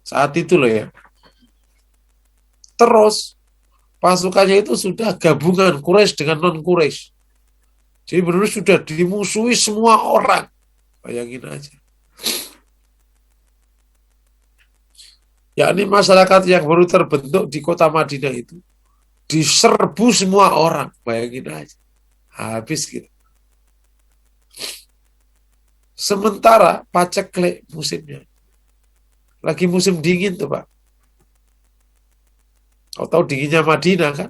saat itu loh ya. Terus pasukannya itu sudah gabungan Quraisy dengan non Quraisy. Jadi benar sudah dimusuhi semua orang. Bayangin aja. Yakni masyarakat yang baru terbentuk di kota Madinah itu diserbu semua orang. Bayangin aja. Habis gitu. Sementara paceklik musimnya. Lagi musim dingin tuh Pak. Kau tahu dinginnya Madinah kan?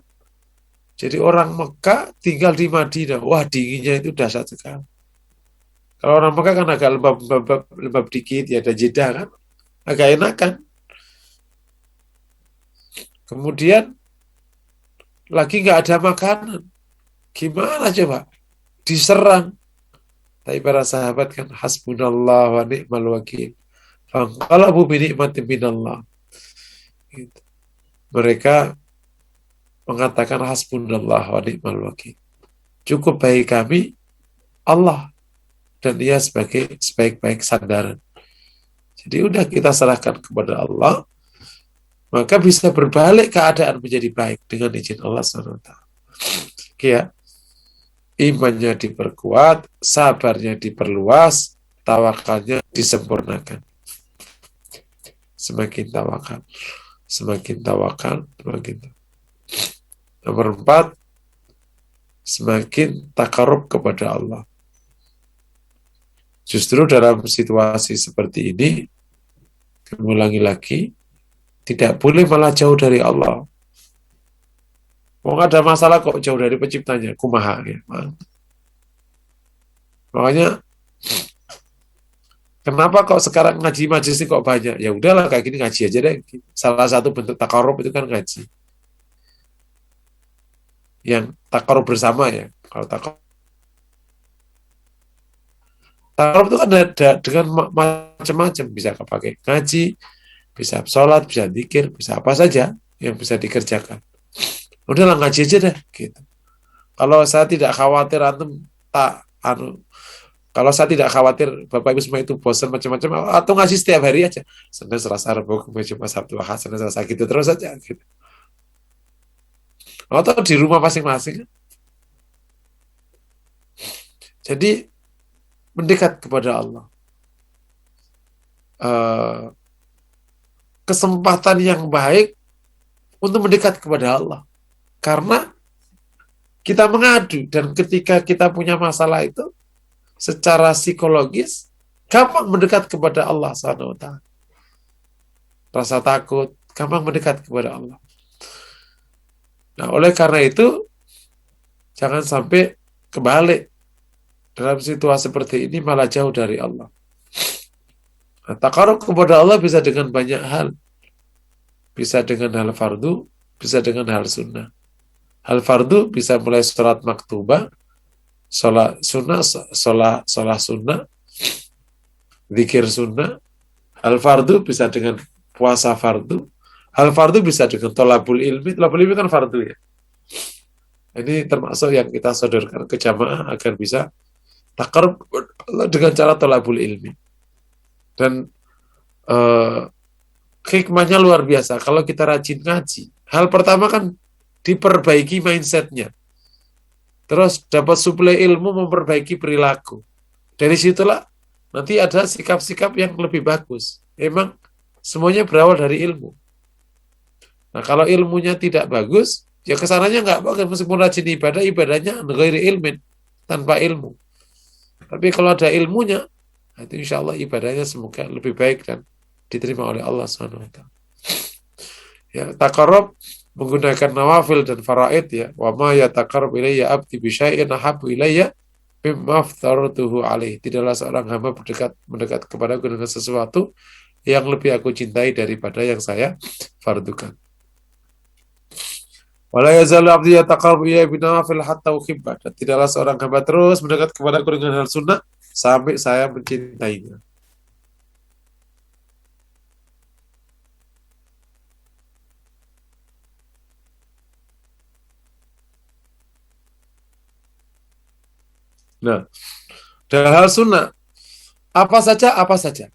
Jadi orang Mekah tinggal di Madinah. Wah dinginnya itu dahsyat sekali. Kalau orang Mekah kan agak lembab dikit, ya ada jeda kan. Agak enak kan. Kemudian lagi nggak ada makanan. Gimana coba? Diserang. Tapi para sahabat kan hasbunallah wa ni'mal wakil. Fanqalabu bi ni'matin minallah. Gitu. Mereka mengatakan hasbunallah wa ni'mal wakil. Cukup bagi kami Allah dan Dia sebagai sebaik-baik sandaran. Jadi udah kita serahkan kepada Allah, maka bisa berbalik keadaan menjadi baik dengan izin Allah SWT. Oke ya. Imannya diperkuat, sabarnya diperluas, tawakalnya disempurnakan. Semakin tawakal, semakin tawakal, semakin. Nomor 4, semakin takarub kepada Allah. Justru dalam situasi seperti ini, ulangi lagi, tidak boleh malah jauh dari Allah. Mau ada masalah kok jauh dari penciptanya, kumaha ya. Makanya kenapa kok sekarang ngaji majelis kok banyak? Ya udahlah kayak gini ngaji aja deh. Salah satu bentuk takarub itu kan ngaji. Yang takarub bersama ya. Kalau takarub itu kan ada dengan macam-macam, bisa pakai ngaji, bisa sholat, bisa zikir, bisa apa saja yang bisa dikerjakan. Udahlah ngaji aja deh gitu. Kalau saya tidak khawatir kalau saya tidak khawatir Bapak Ibu semua itu bosan macam-macam, atau ngaji setiap hari aja. Senin, Selasa, Rabu, Kamis, Jumat, Sabtu, Ahad, Senin, Selasa gitu terus aja gitu. Atau di rumah masing-masing. Jadi mendekat kepada Allah. Kesempatan yang baik untuk mendekat kepada Allah. Karena kita mengadu, dan ketika kita punya masalah itu, secara psikologis, gampang mendekat kepada Allah SWT. Rasa takut, gampang mendekat kepada Allah. Nah, oleh karena itu, jangan sampai kebalik. Dalam situasi seperti ini malah jauh dari Allah. Nah, takarub kepada Allah bisa dengan banyak hal. Bisa dengan hal fardu, bisa dengan hal sunnah. Hal fardu bisa mulai sholat maktubah, sholat sunnah, sholat sunnah, zikir sunnah. Hal fardu bisa dengan puasa fardu. Hal fardu bisa dengan tolabul ilmi. Tolabul ilmi kan fardu ya. Ini termasuk yang kita sodorkan ke jamaah agar bisa takarub dengan cara tolabul ilmi. Dan hikmahnya luar biasa. Kalau kita rajin ngaji, hal pertama kan diperbaiki mindsetnya. Terus dapat suplai ilmu, memperbaiki perilaku. Dari situlah nanti ada sikap-sikap yang lebih bagus. Memang semuanya berawal dari ilmu. Nah, kalau ilmunya tidak bagus, ya kesananya nggak bagus. Meskipun rajin ibadah, ibadahnya ghairi ilmin, tanpa ilmu. Tapi kalau ada ilmunya, Nah, itu insya Allah ibadahnya semoga lebih baik dan diterima oleh Allah SWT. Ya, taqarrub menggunakan nawafil dan faraid ya. Wa ma yataqarrab ilayya abdi bi syai'in ahabbu ilayya mimma aftaratuhu alaih. Tidaklah seorang hamba mendekat kepadaku dengan sesuatu yang lebih aku cintai daripada yang saya fardukan. Wala yazalu abdi yataqarrabu ilayya bin nawafil hatta uhibba. Dan tidaklah seorang hamba terus mendekat kepadaku dengan hal sunnah sampai saya mencintainya. Nah, dalam hal sunnah apa saja.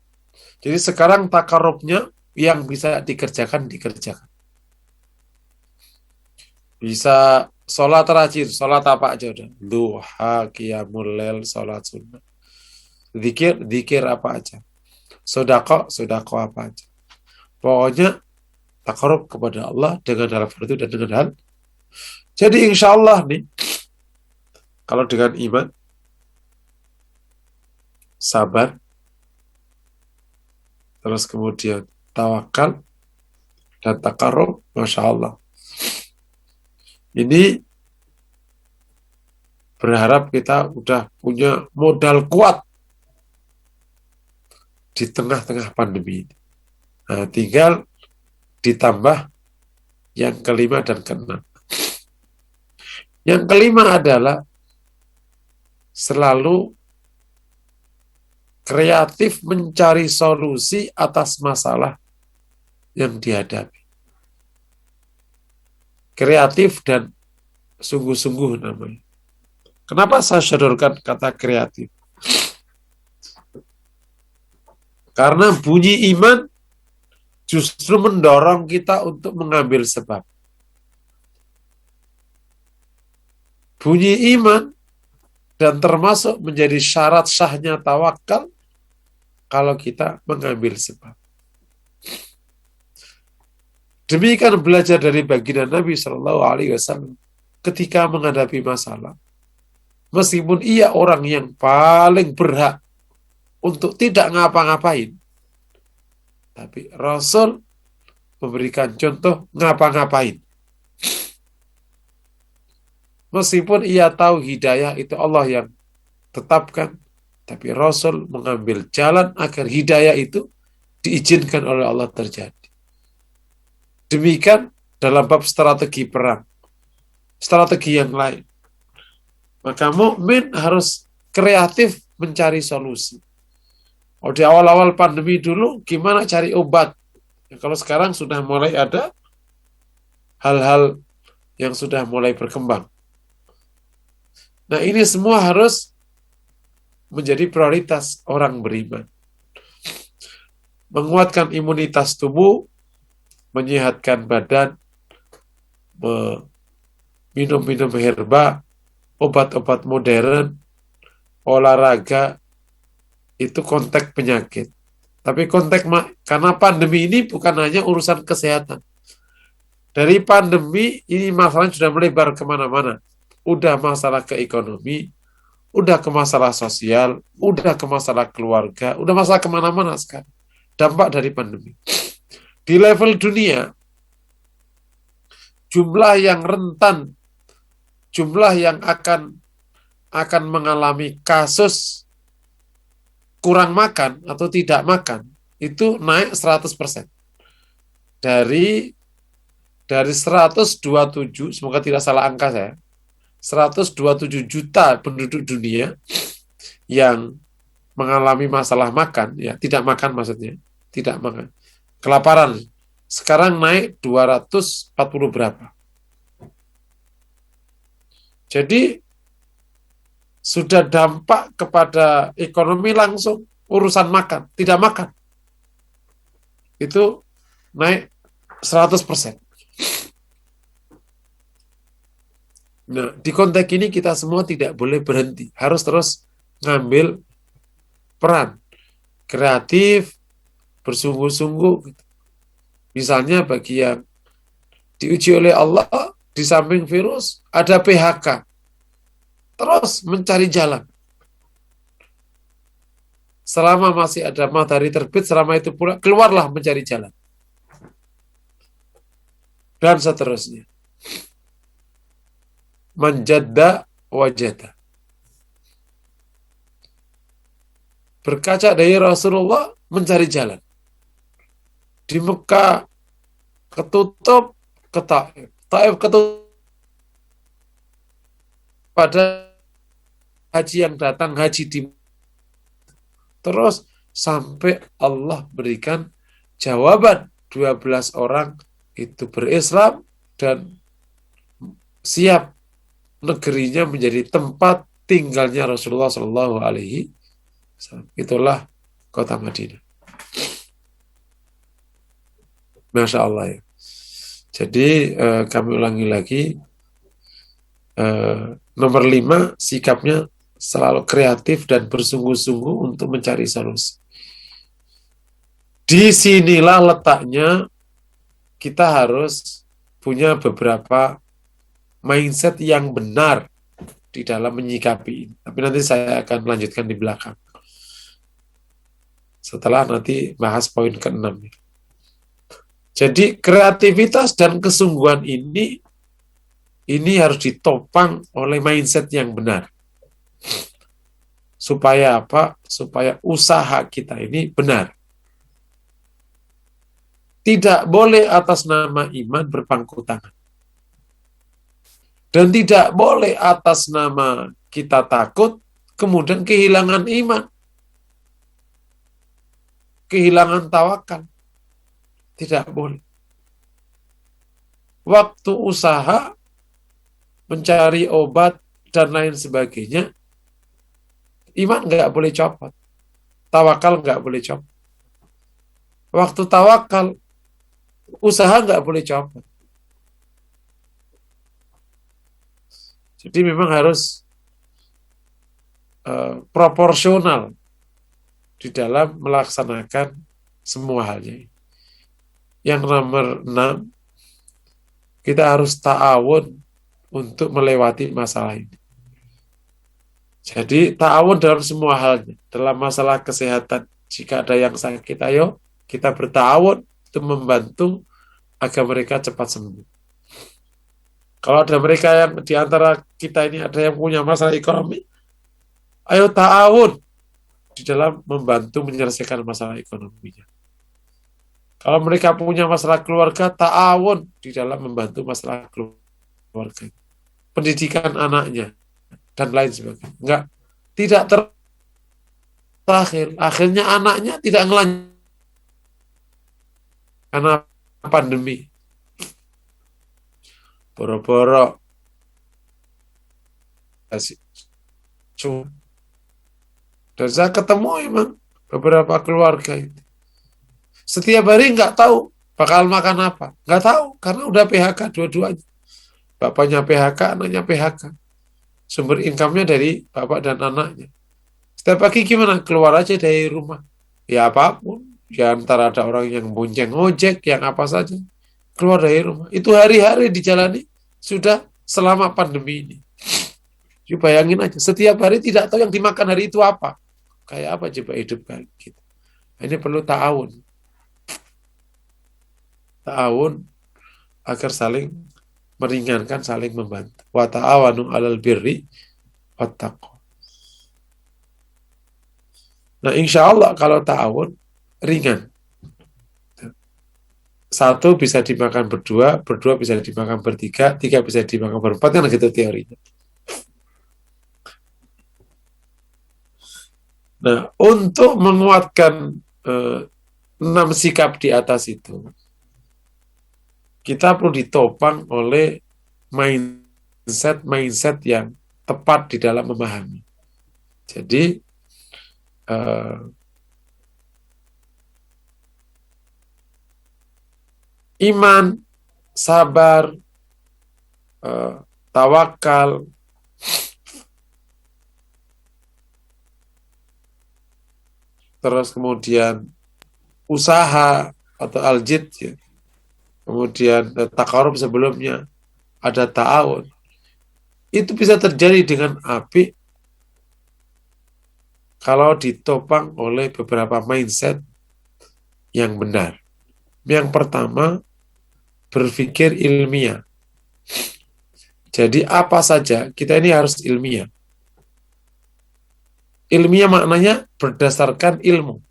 Jadi sekarang takarubnya yang bisa dikerjakan. Bisa sholat rajin, sholat apa aja udah. Duha, qiyamul lail, sholat sunnah. Zikir apa aja. Sodako apa aja. Pokoknya takarub kepada Allah dengan hal fardu dan dengan hal. Jadi insya Allah nih, kalau dengan iman, sabar, terus kemudian tawakal dan takarub, Masya Allah. Ini berharap kita udah punya modal kuat di tengah-tengah pandemi ini. Nah, tinggal ditambah yang kelima dan keenam. Yang kelima adalah selalu kreatif mencari solusi atas masalah yang dihadapi. Kreatif dan sungguh-sungguh namanya. Kenapa saya sodorkan kata kreatif? Karena bunyi iman justru mendorong kita untuk mengambil sebab. Bunyi iman dan termasuk menjadi syarat sahnya tawakal kalau kita mengambil sebab. Demikian belajar dari baginda Nabi SAW ketika menghadapi masalah. Meskipun ia orang yang paling berhak untuk tidak ngapa-ngapain, tapi Rasul memberikan contoh ngapa-ngapain. Meskipun ia tahu hidayah itu Allah yang tetapkan, tapi Rasul mengambil jalan agar hidayah itu diizinkan oleh Allah terjadi. Demikian dalam bab strategi perang, strategi yang lain. Maka mukmin harus kreatif mencari solusi. Oh, di awal-awal pandemi dulu gimana cari obat? Ya, kalau sekarang sudah mulai ada hal-hal yang sudah mulai berkembang. Nah, ini semua harus menjadi prioritas orang beriman. Menguatkan imunitas tubuh, menyehatkan badan, minum-minum herba, obat-obat modern, olahraga, itu konteks penyakit. Tapi konteks karena pandemi ini bukan hanya urusan kesehatan. Dari pandemi ini masalahnya sudah melebar kemana-mana. Udah masalah ke ekonomi, udah ke masalah sosial, udah ke masalah keluarga, udah masalah kemana-mana sekarang. Dampak dari pandemi. Di level dunia, jumlah yang rentan, jumlah yang akan mengalami kasus kurang makan atau tidak makan, itu naik 100%. Dari 127, semoga tidak salah angka saya, 127 juta penduduk dunia yang mengalami masalah makan, ya tidak makan maksudnya, tidak makan. Kelaparan sekarang naik 240 berapa. Jadi sudah dampak kepada ekonomi langsung urusan makan, tidak makan. Itu naik 100%. Nah, di konteks ini kita semua tidak boleh berhenti, harus terus ngambil peran kreatif, bersungguh-sungguh. Misalnya bagi yang diuji oleh Allah, di samping virus, ada PHK. Terus mencari jalan. selama masih ada matahari terbit, selama itu pula keluarlah mencari jalan. Dan seterusnya. Manjadda wajada. Berkaca dari Rasulullah mencari jalan. Di Mekah ketutup ke Taif. Taif ketutup pada haji yang datang haji di terus sampai Allah berikan jawaban 12 orang itu berislam dan siap negerinya menjadi tempat tinggalnya Rasulullah Shallallahu Alaihi Wasallam. Itulah kota Madinah. Masya Allah ya. Jadi kami ulangi lagi, nomor 5, sikapnya selalu kreatif dan bersungguh-sungguh untuk mencari solusi. Disinilah letaknya kita harus punya beberapa mindset yang benar di dalam menyikapi ini. Tapi nanti saya akan melanjutkan di belakang. Setelah nanti bahas poin ke-6. Jadi kreativitas dan kesungguhan ini harus ditopang oleh mindset yang benar. Supaya apa? Supaya usaha kita ini benar. Tidak boleh atas nama iman berpangku tangan. Dan tidak boleh atas nama kita takut, kemudian kehilangan iman. Kehilangan tawakal. Tidak boleh. Waktu usaha, mencari obat, dan lain sebagainya, iman nggak boleh copot. Tawakal nggak boleh copot. Waktu tawakal, usaha nggak boleh copot. Jadi memang harus proporsional di dalam melaksanakan semua halnya. Yang nomor 6, kita harus ta'awun untuk melewati masalah ini. Jadi ta'awun dalam semua halnya. Dalam masalah kesehatan, jika ada yang sakit, ayo kita berta'awun untuk membantu agar mereka cepat sembuh. Kalau ada mereka yang di antara kita ini ada yang punya masalah ekonomi, ayo ta'awun di dalam membantu menyelesaikan masalah ekonominya. Kalau mereka punya masalah keluarga, ta'awun di dalam membantu masalah keluarga. Pendidikan anaknya, dan lain sebagainya. Enggak, tidak terakhir. Akhirnya anaknya tidak ngelanjut karena pandemi. Boro-boro dan saya ketemu emang beberapa keluarga itu. Setiap hari nggak tahu bakal makan apa. Nggak tahu, karena udah PHK dua-duanya. Bapaknya PHK, anaknya PHK. Sumber income-nya dari bapak dan anaknya. Setiap pagi gimana? Keluar aja dari rumah. Ya apapun. Ya antara ada orang yang bonceng ojek, yang apa saja. Keluar dari rumah. Itu hari-hari dijalani sudah selama pandemi ini. Jadi bayangin aja. Setiap hari tidak tahu yang dimakan hari itu apa. Kayak apa coba hidup kali gitu. Ini perlu ta'awun. Ta'awun agar saling meringankan, saling membantu. Wa ta'awanu 'alal birri wat taqwa. Nah, insya Allah kalau ta'awun ringan. Satu bisa dimakan berdua, berdua bisa dimakan bertiga, tiga bisa dimakan berempat, kan gitu teorinya. Nah, untuk menguatkan 6 sikap di atas itu, kita perlu ditopang oleh mindset yang tepat di dalam memahami. Jadi iman, sabar, tawakal, terus kemudian usaha atau al-jid, ya. Kemudian takarub sebelumnya, ada ta'awun. Itu bisa terjadi dengan apik kalau ditopang oleh beberapa mindset yang benar. Yang pertama, berpikir ilmiah. Jadi apa saja, kita ini harus ilmiah. Ilmiah maknanya berdasarkan ilmu.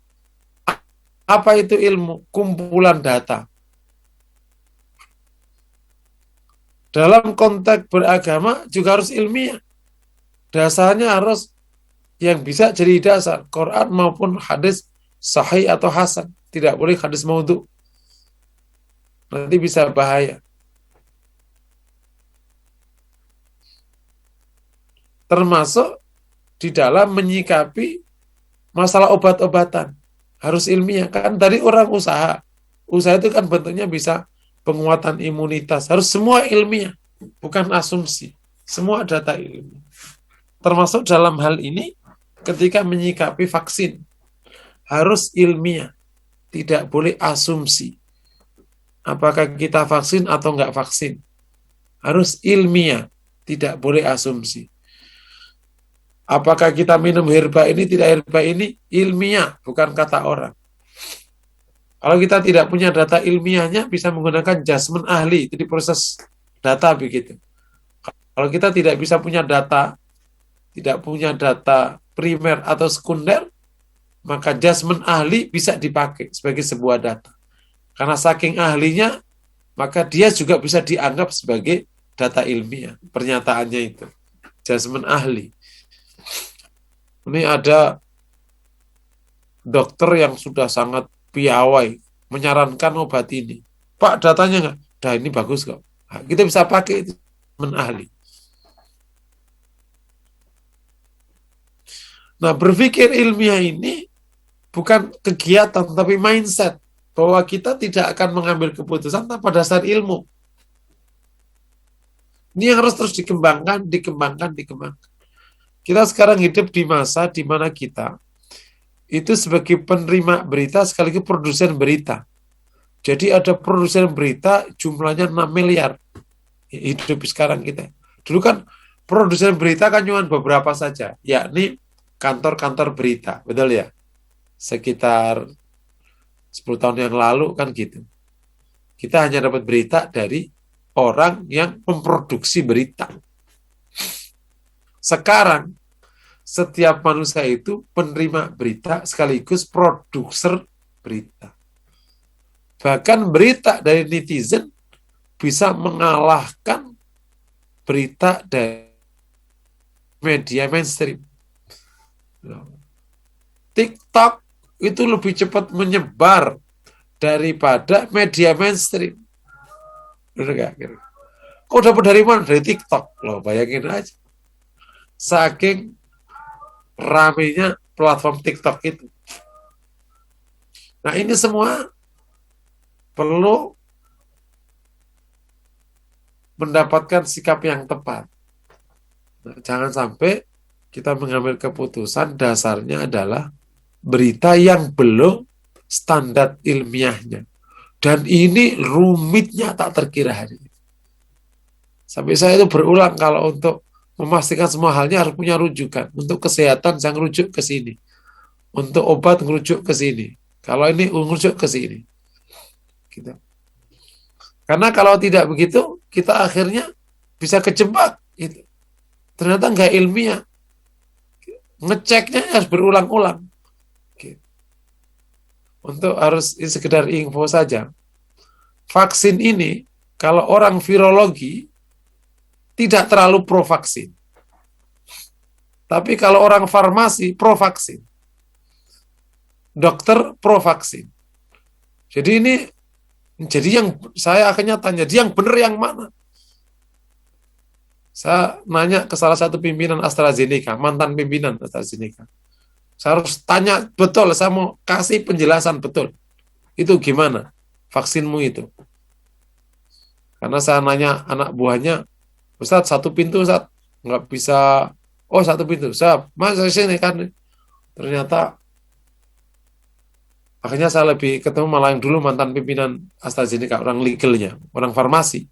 Apa itu ilmu? Kumpulan data. Dalam konteks beragama juga harus ilmiah. Dasarnya harus yang bisa jadi dasar, Quran maupun hadis sahih atau hasan. Tidak boleh hadis maudhu. Nanti bisa bahaya. Termasuk di dalam menyikapi masalah obat-obatan. Harus ilmiah. Kan tadi orang usaha. Usaha itu kan bentuknya bisa penguatan imunitas. Harus semua ilmiah. Bukan asumsi. Semua data ilmiah. Termasuk dalam hal ini ketika menyikapi vaksin. Harus ilmiah. Tidak boleh asumsi. Apakah kita vaksin atau enggak vaksin. Harus ilmiah. Tidak boleh asumsi. Apakah kita minum herba ini, tidak herba ini, ilmiah, bukan kata orang. Kalau kita tidak punya data ilmiahnya, bisa menggunakan judgement ahli, jadi proses data begitu. Kalau kita tidak bisa punya data, tidak punya data primer atau sekunder, maka judgement ahli bisa dipakai sebagai sebuah data. Karena saking ahlinya, maka dia juga bisa dianggap sebagai data ilmiah, pernyataannya itu. Judgement ahli. Ini ada dokter yang sudah sangat piawai menyarankan obat ini. Pak, datanya nggak? Nah, ini bagus kok. Nah, kita bisa pakai itu ahli. Nah, berpikir ilmiah ini bukan kegiatan, tapi mindset. Bahwa kita tidak akan mengambil keputusan tanpa dasar ilmu. Ini yang harus terus dikembangkan. Kita sekarang hidup di masa di mana kita itu sebagai penerima berita sekaligus produsen berita. Jadi ada produsen berita jumlahnya 6 miliar. Hidup sekarang kita. Dulu kan produsen berita kan cuma beberapa saja, yakni kantor-kantor berita. Betul ya? Sekitar 10 tahun yang lalu kan gitu. Kita hanya dapat berita dari orang yang memproduksi berita. Sekarang, setiap manusia itu penerima berita sekaligus produser berita. Bahkan berita dari netizen bisa mengalahkan berita dari media mainstream. TikTok itu lebih cepat menyebar daripada media mainstream. Benar nggak? Kok dapat dari mana? Dari TikTok. Loh, bayangin aja. Saking ramenya platform TikTok itu. Nah, ini semua perlu mendapatkan sikap yang tepat. Nah, jangan sampai kita mengambil keputusan dasarnya adalah berita yang belum standar ilmiahnya. Dan ini rumitnya tak terkira hari ini. Sampai saya itu berulang kalau untuk memastikan semua halnya harus punya rujukan. Untuk kesehatan jangan rujuk ke sini. Untuk obat ngerujuk ke sini. Kalau ini ngerujuk ke sini. Gitu. Karena kalau tidak begitu, kita akhirnya bisa kejebak. Gitu. Ternyata nggak ilmiah. Ngeceknya harus berulang-ulang. Gitu. Untuk harus ini sekedar info saja. Vaksin ini, kalau orang virologi, tidak terlalu pro-vaksin. Tapi kalau orang farmasi, pro-vaksin. Dokter, pro-vaksin. Jadi yang saya akhirnya tanya, yang benar yang mana? Saya nanya ke salah satu pimpinan AstraZeneca, mantan pimpinan AstraZeneca. Saya harus tanya betul, saya mau kasih penjelasan betul. Itu gimana vaksinmu itu? Karena saya nanya anak buahnya, Ustadz, satu pintu, Ustadz. Nggak bisa, oh satu pintu. Saya masuk sini kan. Ternyata, akhirnya saya lebih ketemu malah yang dulu mantan pimpinan AstraZeneca, orang legalnya, orang farmasi.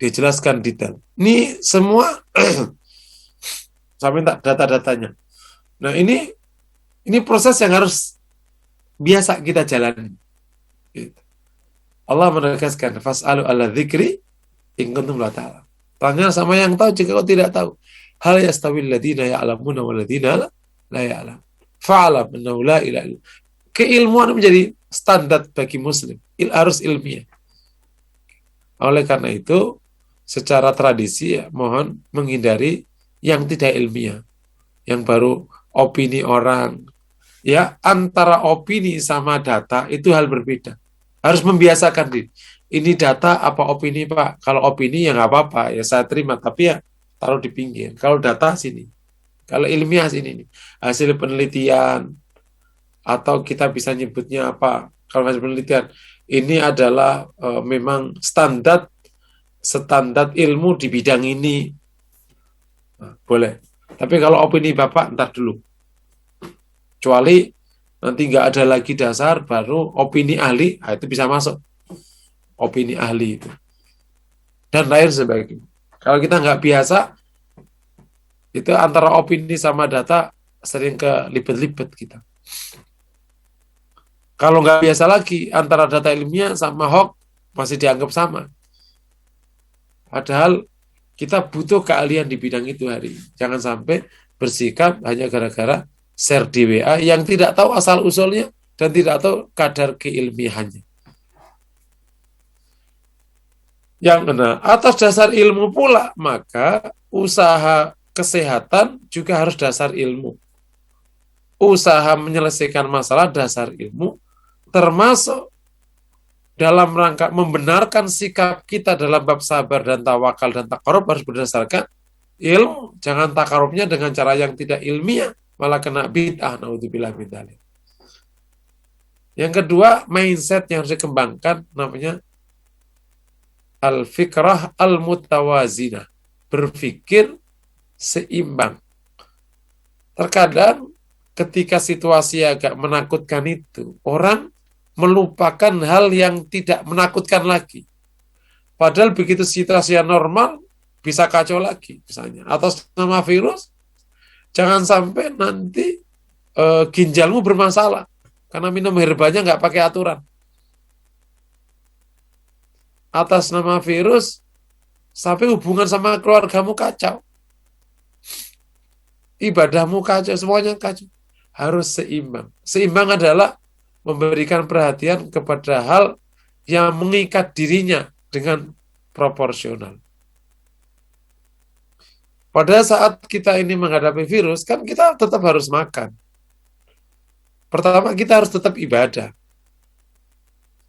Dia jelaskan detail. Ini semua Saya minta data-datanya. Nah, ini proses yang harus biasa kita jalani. Gitu. Allah menegaskan, fas'alu ala dzikri in kuntum la ta'lam. Tanya sama yang tahu jika kau tidak tahu. Hal yastawil ladina ya'lamuna wal ladina la ya'lam. Fa'alam annahu la ilaha illa. Keilmuan menjadi standar bagi muslim. Harus ilmiah. Oleh karena itu, secara tradisi ya, mohon menghindari yang tidak ilmiah. Yang baru opini orang. Ya, antara opini sama data itu hal berbeda. Harus membiasakan diri. Ini data apa opini, Pak? Kalau opini ya nggak apa-apa, ya saya terima. Tapi ya taruh di pinggir. Kalau data sini. Kalau ilmiah sini. Hasil penelitian. Atau kita bisa nyebutnya apa? Kalau hasil penelitian. Ini adalah memang standar ilmu di bidang ini. Nah, boleh. Tapi kalau opini Bapak, ntar dulu. Kecuali nanti nggak ada lagi dasar, baru opini ahli, nah itu bisa masuk. Opini ahli itu. Dan lain sebagainya. Kalau kita nggak biasa, itu antara opini sama data sering kelibet-libet kita. Kalau nggak biasa lagi, antara data ilmiah sama hoax masih dianggap sama. Padahal kita butuh keahlian di bidang itu hari ini. Jangan sampai bersikap hanya gara-gara share di WA yang tidak tahu asal-usulnya dan tidak tahu kadar keilmiahannya. Yang kena atas dasar ilmu pula, maka usaha kesehatan juga harus dasar ilmu. Usaha menyelesaikan masalah dasar ilmu, termasuk dalam rangka membenarkan sikap kita dalam bab sabar dan tawakal dan takarub harus berdasarkan ilmu. Jangan takarubnya dengan cara yang tidak ilmiah, malah kena bid'ah. Naudzubillah min dzalik. Yang kedua, mindset yang harus dikembangkan namanya al-fikrah al-mutawazinah. Berpikir seimbang. Terkadang ketika situasi agak menakutkan itu, orang melupakan hal yang tidak menakutkan lagi. Padahal begitu situasi yang normal, bisa kacau lagi misalnya. Atas nama virus, jangan sampai nanti ginjalmu bermasalah. Karena minum herbanya nggak pakai aturan. Atas nama virus, sampai hubungan sama keluargamu kacau. Ibadahmu kacau, semuanya kacau. Harus seimbang. Seimbang adalah memberikan perhatian kepada hal yang mengikat dirinya dengan proporsional. Pada saat kita ini menghadapi virus, kan kita tetap harus makan. Pertama, kita harus tetap ibadah.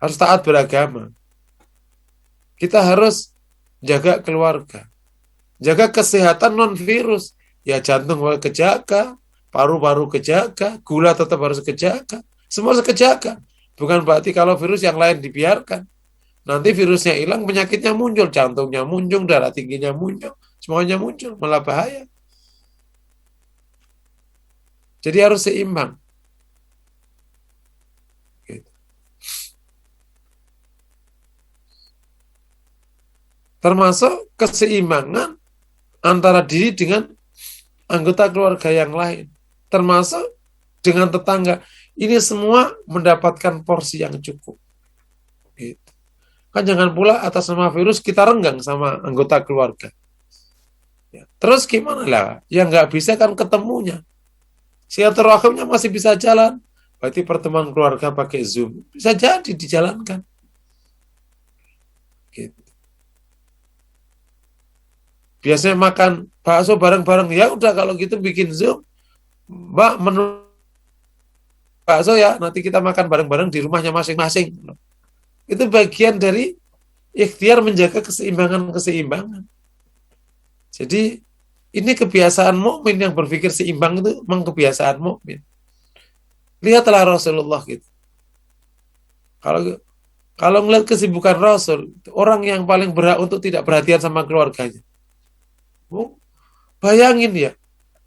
Harus taat beragama. Kita harus jaga keluarga. Jaga kesehatan non-virus. Ya jantung kejaga, paru-paru kejaga, gula tetap harus kejaga. Semua harus kejaga. Bukan berarti kalau virus yang lain dibiarkan. Nanti virusnya hilang, penyakitnya muncul. Jantungnya muncul, darah tingginya muncul. Semuanya muncul, malah bahaya. Jadi harus seimbang. Gitu. Termasuk keseimbangan antara diri dengan anggota keluarga yang lain. Termasuk dengan tetangga. Ini semua mendapatkan porsi yang cukup. Gitu. Kan jangan pula atas nama virus kita renggang sama anggota keluarga. Ya. Terus gimana lah? Yang nggak bisa kan ketemunya. Silaturahimnya masih bisa jalan. Berarti pertemuan keluarga pakai Zoom. Bisa jadi dijalankan. Gitu. Biasanya makan bakso bareng-bareng. Ya udah kalau gitu bikin Zoom. Mbak menu bakso ya, nanti kita makan bareng-bareng di rumahnya masing-masing. Itu bagian dari ikhtiar menjaga keseimbangan. Jadi ini kebiasaan mukmin yang berpikir seimbang itu memang kebiasaan mukmin. Lihatlah Rasulullah gitu. Kalau ngeliat kesibukan Rasul, orang yang paling berhak untuk tidak perhatian sama keluarganya. Bayangin ya,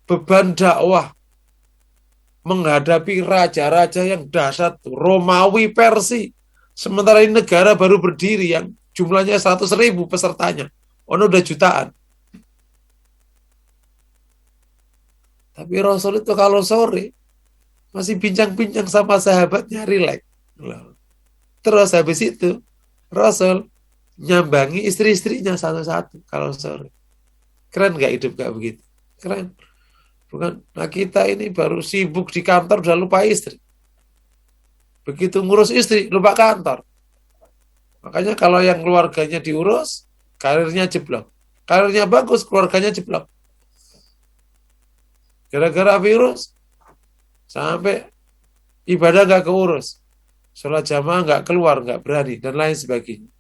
beban dakwah menghadapi raja-raja yang dahsyat, Romawi, Persia. Sementara ini negara baru berdiri yang jumlahnya 100.000 pesertanya. Udah jutaan. Tapi Rasul itu kalau sore masih bincang-bincang sama sahabatnya, rileks. Terus habis itu Rasul nyambangi istri-istrinya satu-satu kalau sore. Keren nggak hidup kayak begitu? Keren. Bukan? Nah kita ini baru sibuk di kantor udah lupa istri. Begitu ngurus istri lupa kantor. Makanya kalau yang keluarganya diurus, karirnya jeblok. Karirnya bagus, keluarganya jeblok. Gara-gara virus, sampai ibadah nggak keurus. Sholat jamaah nggak keluar, nggak berani, dan lain sebagainya.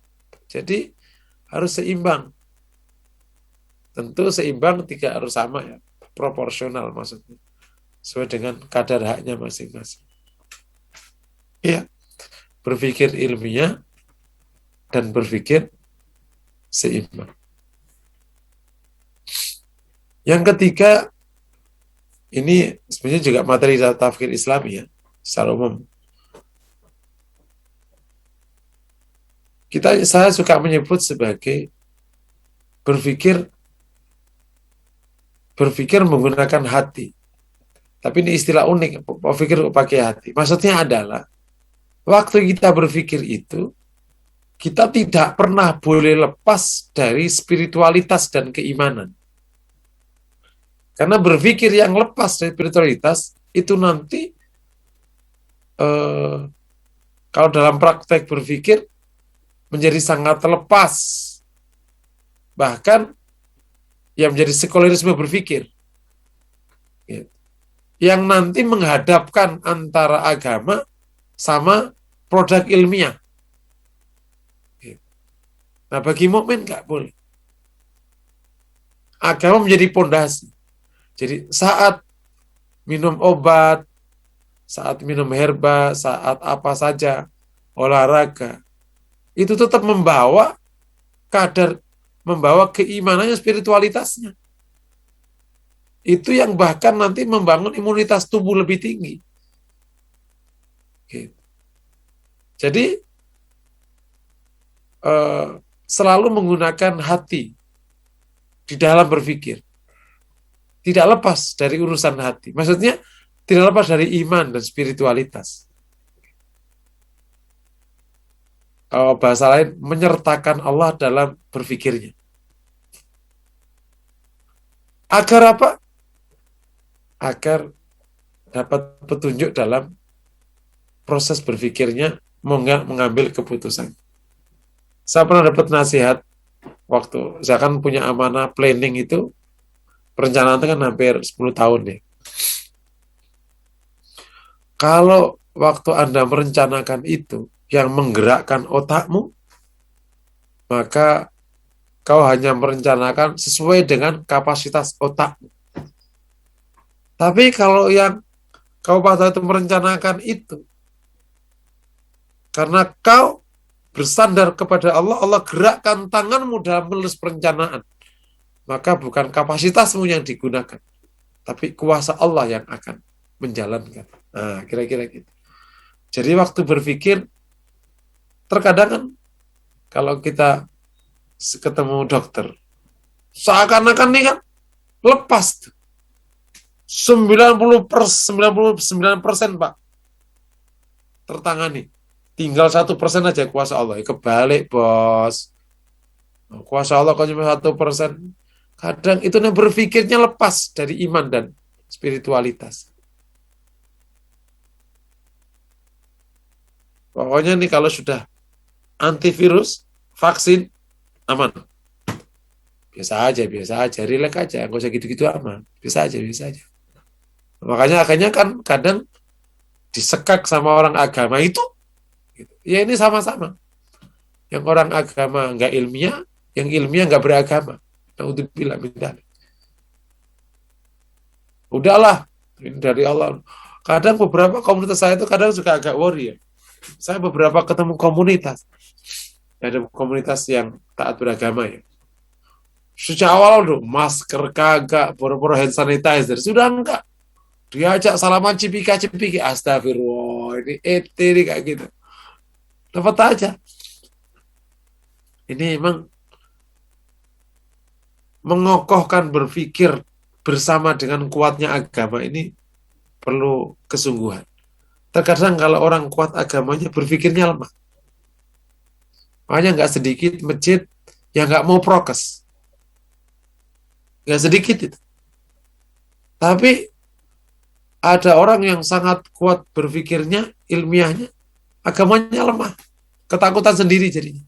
Jadi harus seimbang. Tentu seimbang tidak harus sama ya, proporsional maksudnya. Sesuai dengan kadar haknya masing-masing. Ya, berpikir ilmiah dan berpikir seimbang. Yang ketiga, ini sebenarnya juga materi tafsir Islami ya, secara umum. Saya suka menyebut sebagai berpikir menggunakan hati. Tapi ini istilah unik, berpikir pakai hati. Maksudnya adalah waktu kita berpikir itu, kita tidak pernah boleh lepas dari spiritualitas dan keimanan. Karena berpikir yang lepas dari spiritualitas itu nanti kalau dalam praktek berpikir menjadi sangat lepas. Bahkan yang menjadi sekularisme berpikir. Yang nanti menghadapkan antara agama sama produk ilmiah. Nah, bagi mukmin nggak boleh. Agama menjadi pondasi. Jadi saat minum obat, saat minum herba, saat apa saja, olahraga, itu tetap membawa keimanannya, spiritualitasnya. Itu yang bahkan nanti membangun imunitas tubuh lebih tinggi. Gitu. Jadi selalu menggunakan hati di dalam berpikir. Tidak lepas dari urusan hati. Maksudnya tidak lepas dari iman dan spiritualitas. Bahasa lain, menyertakan Allah dalam berpikirnya. Agar apa? Agar dapat petunjuk dalam proses berpikirnya, mengambil keputusan. Saya pernah dapat nasihat waktu saya kan punya amanah planning itu, perencanaan itu kan hampir 10 tahun nih. Kalau waktu Anda merencanakan itu yang menggerakkan otakmu, maka kau hanya merencanakan sesuai dengan kapasitas otakmu. Tapi kalau yang kau pada itu merencanakan itu, karena kau bersandar kepada Allah, Allah gerakkan tanganmu dalam menulis perencanaan. Maka bukan kapasitasmu yang digunakan, tapi kuasa Allah yang akan menjalankan. Nah, kira-kira gitu. Jadi waktu berpikir, terkadang kan kalau kita ketemu dokter, seakan-akan nih kan lepas tuh. 99% Pak tertangani. Tinggal 1% aja kuasa Allah. Kebalik bos. Kuasa Allah kalau cuma 1%. Kadang itu berpikirnya lepas dari iman dan spiritualitas. Pokoknya nih kalau sudah antivirus, vaksin, aman. Biasa aja, rileks aja, nggak usah gitu-gitu aman. Biasa aja. Makanya akhirnya kan kadang disekak sama orang agama itu, ya ini sama-sama. Yang orang agama nggak ilmiah, yang ilmiah nggak beragama. Naudzubillah min dzalik. Udahlah, ini dari Allah. Kadang beberapa komunitas saya itu kadang juga agak worry ya. Saya beberapa ketemu komunitas. Ada komunitas yang taat beragama ya. Sejak awal tuh masker kagak, pura-pura hand sanitizer sudah enggak. Diajak salaman cipika-cipiki, astagfirullah, ini kayak gitu. Dapat aja. Ini memang mengokohkan berpikir bersama dengan kuatnya agama ini perlu kesungguhan. Terkadang kalau orang kuat agamanya berpikirnya lemah. Makanya nggak sedikit masjid yang nggak mau prokes. Nggak sedikit itu. Tapi ada orang yang sangat kuat berpikirnya, ilmiahnya, agamanya lemah. Ketakutan sendiri jadinya.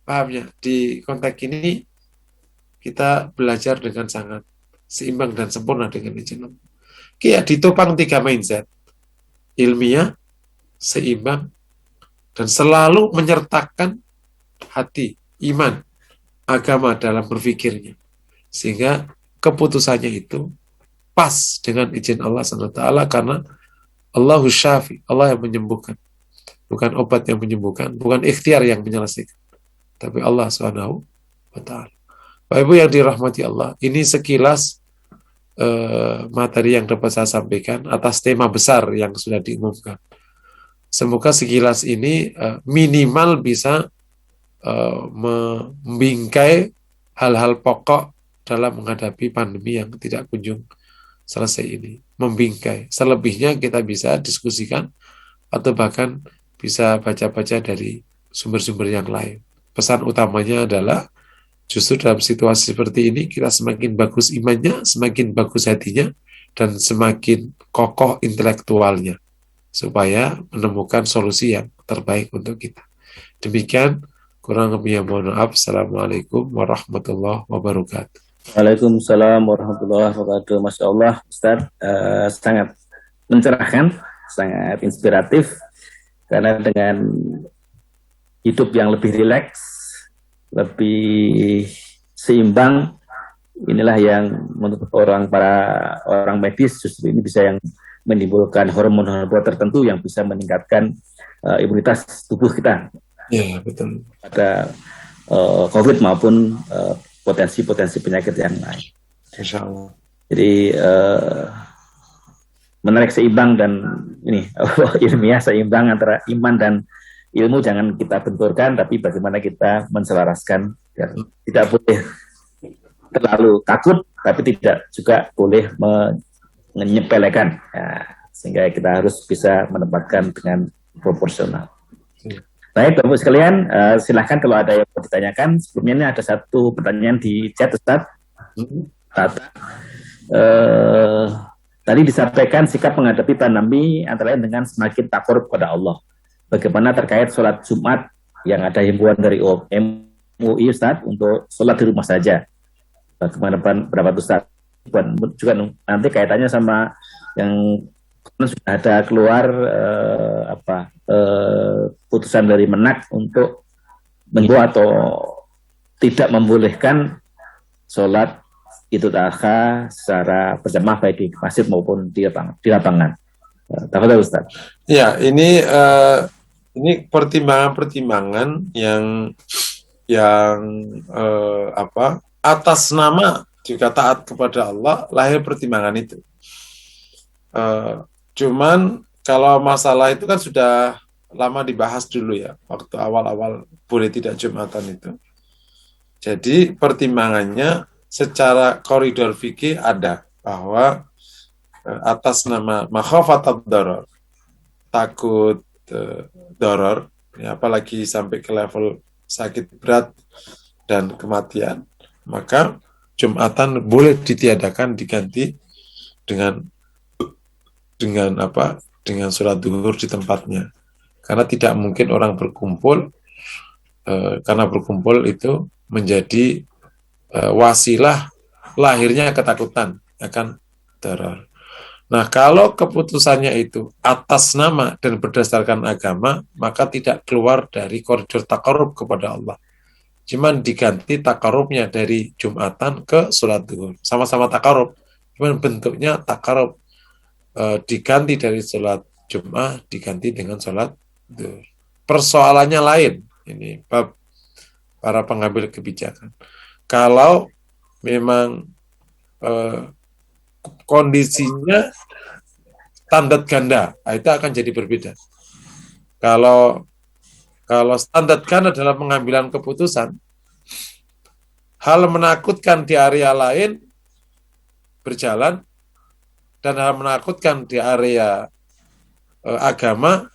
Paham ya? Di konteks ini kita belajar dengan sangat seimbang dan sempurna dengan izin Allah. Kayak ditopang 3 mindset. Ilmiah, seimbang, dan selalu menyertakan hati, iman, agama dalam berpikirnya. Sehingga keputusannya itu pas dengan izin Allah SWT karena Allahu Syafi, Allah yang menyembuhkan. Bukan obat yang menyembuhkan, bukan ikhtiar yang menyelesaikan. Tapi Allah SWT. Bapak Ibu yang dirahmati Allah, ini sekilas materi yang dapat saya sampaikan atas tema besar yang sudah diumumkan. Semoga sekilas ini minimal bisa membingkai hal-hal pokok dalam menghadapi pandemi yang tidak kunjung selesai ini. Membingkai. Selebihnya kita bisa diskusikan atau bahkan bisa baca-baca dari sumber-sumber yang lain. Pesan utamanya adalah justru dalam situasi seperti ini kita semakin bagus imannya, semakin bagus hatinya, dan semakin kokoh intelektualnya supaya menemukan solusi yang terbaik untuk kita. Demikian, kurang lebihnya mohon maaf. Assalamualaikum warahmatullahi wabarakatuh. Waalaikumsalam warahmatullahi wabarakatuh. Masya Allah, Ustaz, sangat mencerahkan, sangat inspiratif, karena dengan hidup yang lebih rileks, lebih seimbang, inilah yang menurut para orang medis justru ini bisa yang menimbulkan hormon-hormon tertentu yang bisa meningkatkan imunitas tubuh kita. Ya, betul. Pada COVID maupun potensi-potensi penyakit yang lain. Insya Allah. Jadi menarik seimbang dan ini ilmiah seimbang antara iman dan ilmu jangan kita benturkan, tapi bagaimana kita menselaraskan. Tidak boleh terlalu takut, tapi tidak juga boleh menyepelekan. Ya, sehingga kita harus bisa menempatkan dengan proporsional. Baik, Bapak sekalian, silahkan kalau ada yang mau ditanyakan. Sebelumnya ini ada satu pertanyaan di chat, Ustaz. Tadi disampaikan sikap menghadapi pandemi antara lain dengan semakin takut kepada Allah. Bagaimana terkait sholat Jumat yang ada himbauan dari MUI, Ustaz, untuk sholat di rumah saja? Bagaimana pendapat Ustaz? Juga nanti kaitannya sama yang sudah ada keluar putusan dari Menak untuk menghimbau atau tidak membolehkan sholat Idul Adha secara berjamaah baik di masjid maupun di lapangan. Tafadhol Ustaz. Ya, ini pertimbangan-pertimbangan yang atas nama juga taat kepada Allah lahir pertimbangan itu. Cuman kalau masalah itu kan sudah lama dibahas dulu ya, waktu awal-awal boleh tidak Jumatan itu. Jadi pertimbangannya secara koridor fikih ada bahwa atas nama makhafatad darar, takut darar, ya, apalagi sampai ke level sakit berat dan kematian, maka Jumatan boleh ditiadakan, diganti dengan sholat duhur di tempatnya. Karena tidak mungkin orang berkumpul, karena berkumpul itu menjadi wasilah lahirnya ketakutan akan darar. Nah, kalau keputusannya itu atas nama dan berdasarkan agama, maka tidak keluar dari koridor takarub kepada Allah. Cuman diganti takarubnya dari Jumatan ke sholat duhur. Sama-sama takarub, cuman bentuknya takarub. Diganti dari sholat Jum'ah, diganti dengan sholat duhur. Persoalannya lain, ini bab para pengambil kebijakan. Kalau memang kondisinya standar ganda, itu akan jadi berbeda. Kalau standar ganda dalam pengambilan keputusan, hal menakutkan di area lain berjalan dan hal menakutkan di area agama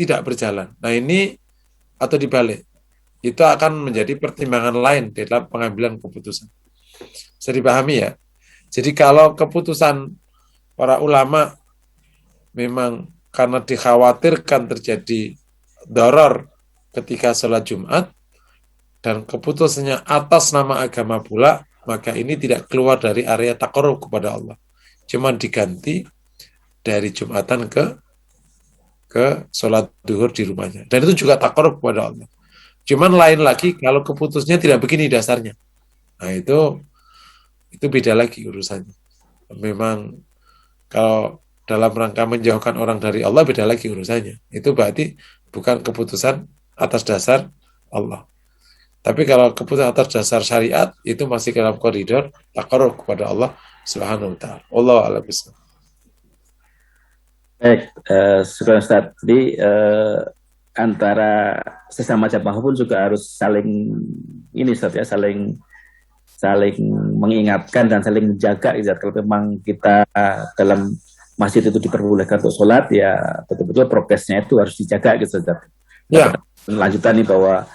tidak berjalan. Nah ini atau dibalik, itu akan menjadi pertimbangan lain dalam pengambilan keputusan. Bisa dipahami ya? Jadi kalau keputusan para ulama memang karena dikhawatirkan terjadi doror ketika sholat Jumat dan keputusannya atas nama agama pula, maka ini tidak keluar dari area taqarrub kepada Allah. Cuman diganti dari Jumatan ke sholat duhur di rumahnya. Dan itu juga taqarrub kepada Allah. Cuman lain lagi kalau keputusnya tidak begini dasarnya. Nah itu beda lagi urusannya. Memang kalau dalam rangka menjauhkan orang dari Allah beda lagi urusannya. Itu berarti bukan keputusan atas dasar Allah. Tapi kalau keputusan atas dasar syariat itu masih dalam koridor taqarrub kepada Allah Subhanahu wa taala. Wallahu a'lam bishawab. Baik, syukur Ustaz. Jadi antara sesama jamaah pun juga harus saling ini Ustaz ya, saling mengingatkan dan saling menjaga Ustaz. Kalau memang kita dalam masjid itu diperbolehkan untuk sholat, ya betul-betul prokesnya itu harus dijaga gitu Ustaz. Ya. Lanjutan nih bahwa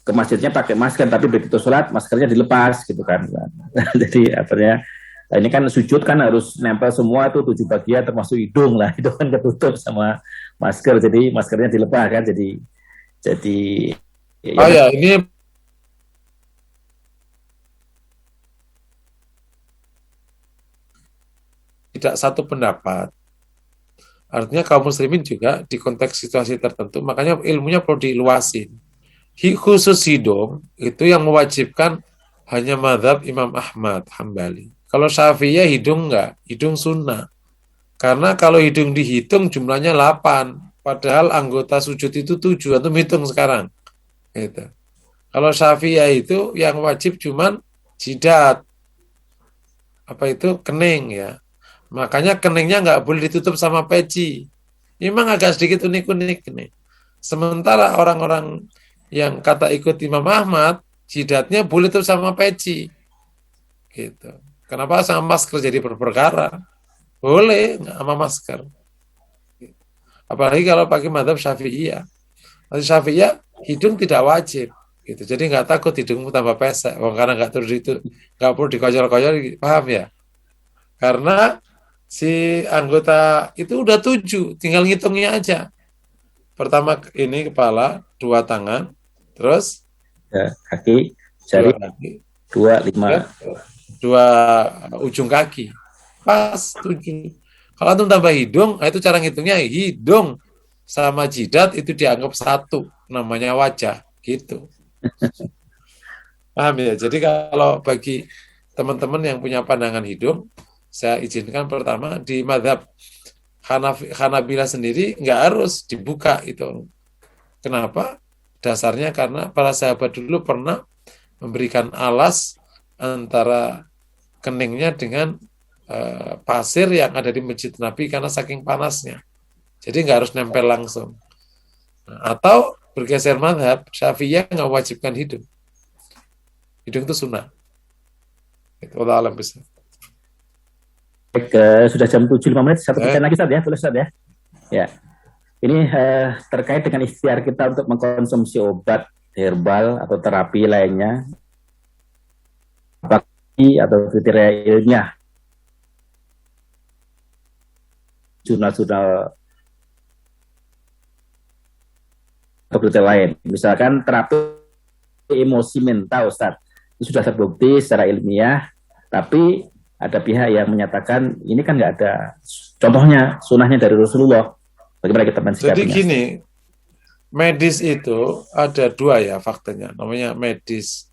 ke masjidnya pakai masker, tapi begitu sholat maskernya dilepas gitu kan. Jadi artinya ini kan sujud kan harus nempel semua tuh 7 bagian termasuk hidung lah, itu kan ketutup sama masker, jadi maskernya dilepas kan, jadi oh ya, ini tidak satu pendapat. Artinya kaum muslimin juga di konteks situasi tertentu, makanya ilmunya perlu diluasin. Khusus hidung itu yang mewajibkan hanya mazhab Imam Ahmad Hambali. Kalau Syafi'iyah hidung enggak, hidung sunnah. Karena kalau hidung dihitung jumlahnya 8, padahal anggota sujud itu 7, atau hitung sekarang. Gitu. Kalau Syafi'iyah itu yang wajib cuman jidat. Apa itu? Kening ya. Makanya keningnya nggak boleh ditutup sama peci. Memang agak sedikit unik-unik nih. Sementara orang-orang yang kata ikut Imam Ahmad, jidatnya boleh tutup sama peci. Gitu. Kenapa sama masker jadi berperkara? Boleh nggak sama masker. Apalagi kalau pakai mazhab Syafi'iyah. Mazhab Syafi'iyah hidung tidak wajib. Gitu. Jadi nggak takut hidungmu tambah pesek. Karena nggak perlu dikoyol-koyol, paham ya? Karena si anggota itu udah 7, tinggal ngitungnya aja. Pertama ini kepala, 2 tangan, terus ya, kaki, jari, 2, 5. 2 ujung kaki. Pas 7. Kalau antum tambah hidung, itu cara ngitungnya hidung sama jidat itu dianggap 1, namanya wajah, gitu. Paham ya? Jadi kalau bagi teman-teman yang punya pandangan hidung, saya izinkan pertama di mazhab Hanabilah sendiri nggak harus dibuka itu. Kenapa? Dasarnya karena para sahabat dulu pernah memberikan alas antara keningnya dengan pasir yang ada di masjid Nabi karena saking panasnya. Jadi nggak harus nempel langsung. Atau bergeser mazhab, Syafi'iyah nggak wajibkan hidung. Hidung itu sunnah. Itu Allah alam besar. Sudah jam 7.05, satu pertanyaan lagi Ustaz ya, boleh Ustaz ya? Ya. Ini terkait dengan ikhtiar kita untuk mengkonsumsi obat herbal atau terapi lainnya, atau kriteria ilmiah, jurnal-jurnal atau kriteria lain. Misalkan terapi emosi mental, Ustaz, itu sudah terbukti secara ilmiah, tapi ada pihak yang menyatakan ini kan nggak ada contohnya, sunahnya dari Rasulullah. Bagaimana kita mensikapinya? Jadi gini, medis itu ada 2 ya faktanya, namanya medis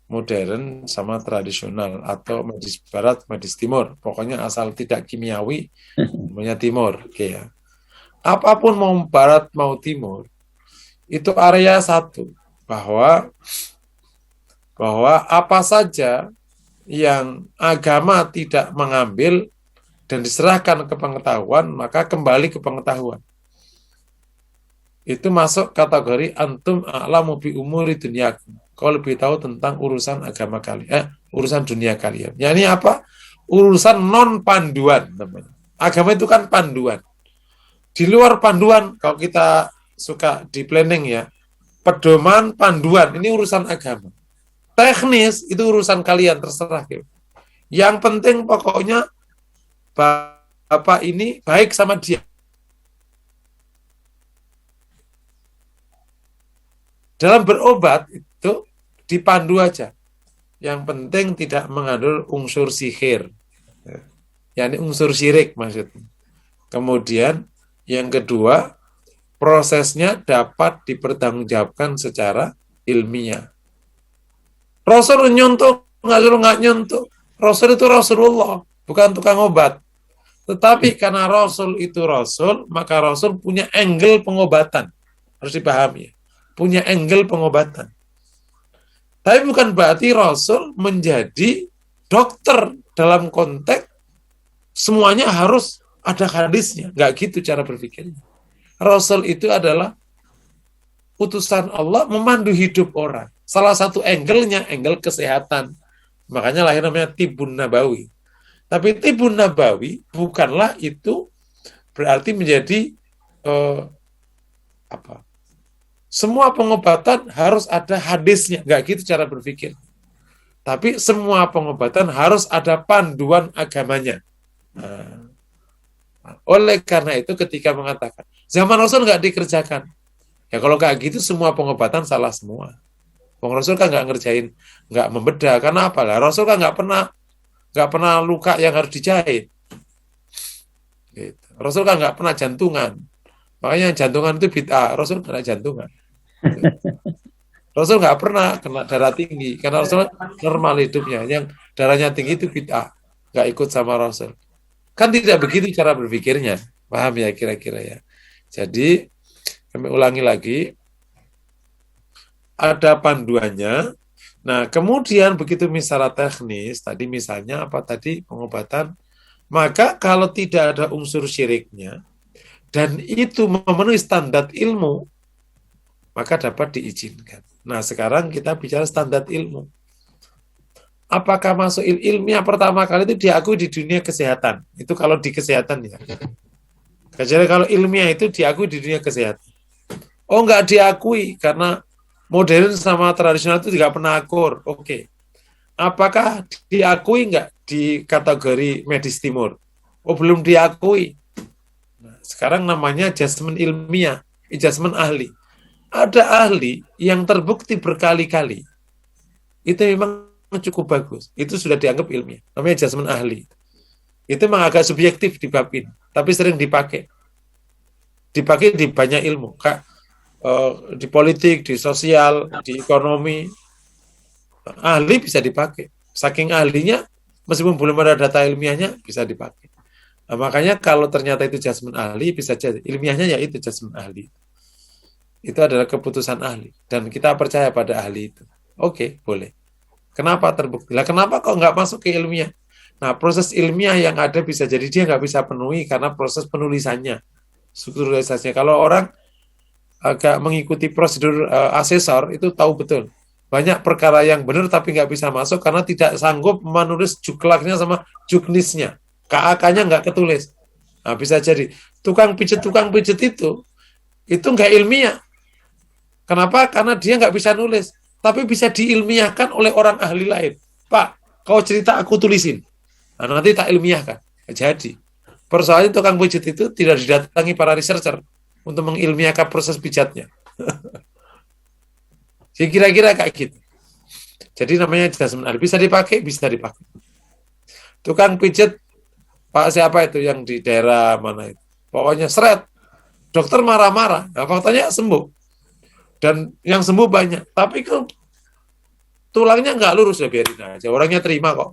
modern sama tradisional, atau medis barat, medis timur. Pokoknya asal tidak kimiawi, namanya timur. Oke ya. Apapun mau barat mau timur, itu area satu, bahwa apa saja yang agama tidak mengambil dan diserahkan ke pengetahuan, maka kembali ke pengetahuan. Itu masuk kategori antum a'lamu bi umuri dunyakum. Kau lebih tahu tentang urusan agama kalian, urusan dunia kalian. Yani apa? urusan non panduan namanya. Agama itu kan panduan. Di luar panduan, kalau kita suka di planning ya, pedoman, panduan, ini urusan agama. Teknis itu urusan kalian, terserah. Gitu. Yang penting pokoknya Bapak ini baik sama dia. Dalam berobat itu dipandu aja. Yang penting tidak mengandung unsur sihir. yakni unsur syirik maksudnya. Kemudian yang kedua, prosesnya dapat dipertanggungjawabkan secara ilmiah. Rasul nyontok, nggak nyontok. Rasul itu Rasulullah, bukan tukang obat. Tetapi karena Rasul itu Rasul, maka Rasul punya angle pengobatan. Harus dipahami. Punya angle pengobatan. Tapi bukan berarti Rasul menjadi dokter dalam konteks semuanya harus ada hadisnya. Nggak gitu cara berpikirnya. Rasul itu adalah utusan Allah memandu hidup orang. Salah satu angle-nya, angle kesehatan. Makanya lahir namanya Tibun Nabawi. Tapi Tibun Nabawi bukanlah itu berarti menjadi semua pengobatan harus ada hadisnya. Nggak gitu cara berpikir. Tapi semua pengobatan harus ada panduan agamanya. Oleh karena itu ketika mengatakan zaman Rasul nggak dikerjakan. Ya kalau kayak gitu semua pengobatan salah semua. Rasul kan nggak ngerjain, nggak membedah. Karena apa lah? Rasul kan nggak pernah luka yang harus dijahit. Gitu. Rasul kan nggak pernah jantungan. Makanya jantungan itu bid'ah. Rasul kena jantungan. Gitu. Rasul nggak pernah kena darah tinggi. Karena Rasul normal hidupnya. Yang darahnya tinggi itu bid'ah. Nggak ikut sama Rasul. Kan tidak begitu cara berpikirnya. Paham ya kira-kira ya. Jadi kami ulangi lagi. Ada panduannya. Nah, kemudian begitu misalnya teknis, tadi misalnya apa tadi pengobatan, maka kalau tidak ada unsur syiriknya dan itu memenuhi standar ilmu, maka dapat diizinkan. Nah, sekarang kita bicara standar ilmu. Apakah masuk ilmiah pertama kali itu diakui di dunia kesehatan? Itu kalau di kesehatan ya. Jadi kalau ilmiah itu diakui di dunia kesehatan. Oh, enggak diakui karena modern sama tradisional itu tidak pernah akur. Oke. Apakah diakui enggak di kategori medis timur? Oh, belum diakui. Nah, sekarang namanya adjustment ilmiah, adjustment ahli. Ada ahli yang terbukti berkali-kali. Itu memang cukup bagus. Itu sudah dianggap ilmiah. Namanya adjustment ahli. Itu memang agak subjektif di bab ini, tapi sering dipakai. Dipakai di banyak ilmu. Di politik, di sosial, di ekonomi, ahli bisa dipakai. Saking ahlinya, meskipun belum ada data ilmiahnya, bisa dipakai. Nah, makanya kalau ternyata itu judgement ahli, bisa jadi ilmiahnya ya itu judgement ahli. Itu adalah keputusan ahli, dan kita percaya pada ahli itu. Oke, boleh. Kenapa terbukti? Lah kenapa kok nggak masuk ke ilmiah? Nah, proses ilmiah yang ada bisa jadi dia nggak bisa penuhi karena proses penulisannya, strukturalisasinya. Kalau orang agak mengikuti prosedur asesor itu tahu betul banyak perkara yang benar tapi nggak bisa masuk karena tidak sanggup menulis juklaknya sama juknisnya, KAK-nya nggak ketulis. Nah, bisa jadi tukang pijet itu nggak ilmiah. Kenapa? Karena dia nggak bisa nulis, tapi bisa diilmiahkan oleh orang ahli lain. Pak, kau cerita aku tulisin. Nah, nanti tak ilmiahkan. Jadi persoalannya tukang pijet itu tidak didatangi para researcher untuk mengilmiahkan proses pijatnya. Jadi kira-kira kayak gitu. Jadi namanya adjustment ahli. Bisa dipakai. Tukang pijat, Pak siapa itu yang di daerah mana itu? Pokoknya seret. Dokter marah-marah. Nah, faktanya sembuh. Dan yang sembuh banyak. Tapi kalau tulangnya nggak lurus ya biarin aja. Orangnya terima kok.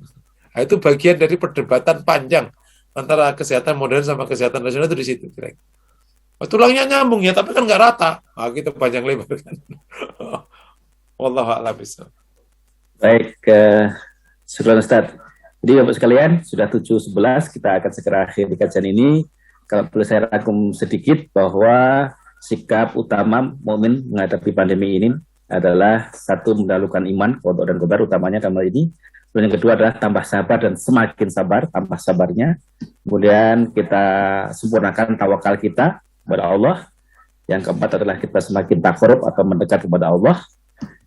Nah, itu bagian dari perdebatan panjang antara kesehatan modern sama kesehatan nasional itu di situ. Kira-kira. Tulangnya nyambung ya, tapi kan nggak rata. Nah, gitu panjang lebar kan. Wallahu a'lam bishawab. Baik, syukur Ustaz. Jadi Bapak sekalian, sudah 7.11, kita akan segera akhiri kajian ini. Kalau boleh saya rangkum sedikit bahwa sikap utama mukmin menghadapi pandemi ini adalah satu, mendahulukan iman, qadha dan qadar utamanya dalam hal ini. Kemudian yang kedua adalah tambah sabar dan semakin sabar, tambah sabarnya. Kemudian kita sempurnakan tawakal kita kepada Allah. Yang keempat adalah kita semakin takarub atau mendekat kepada Allah.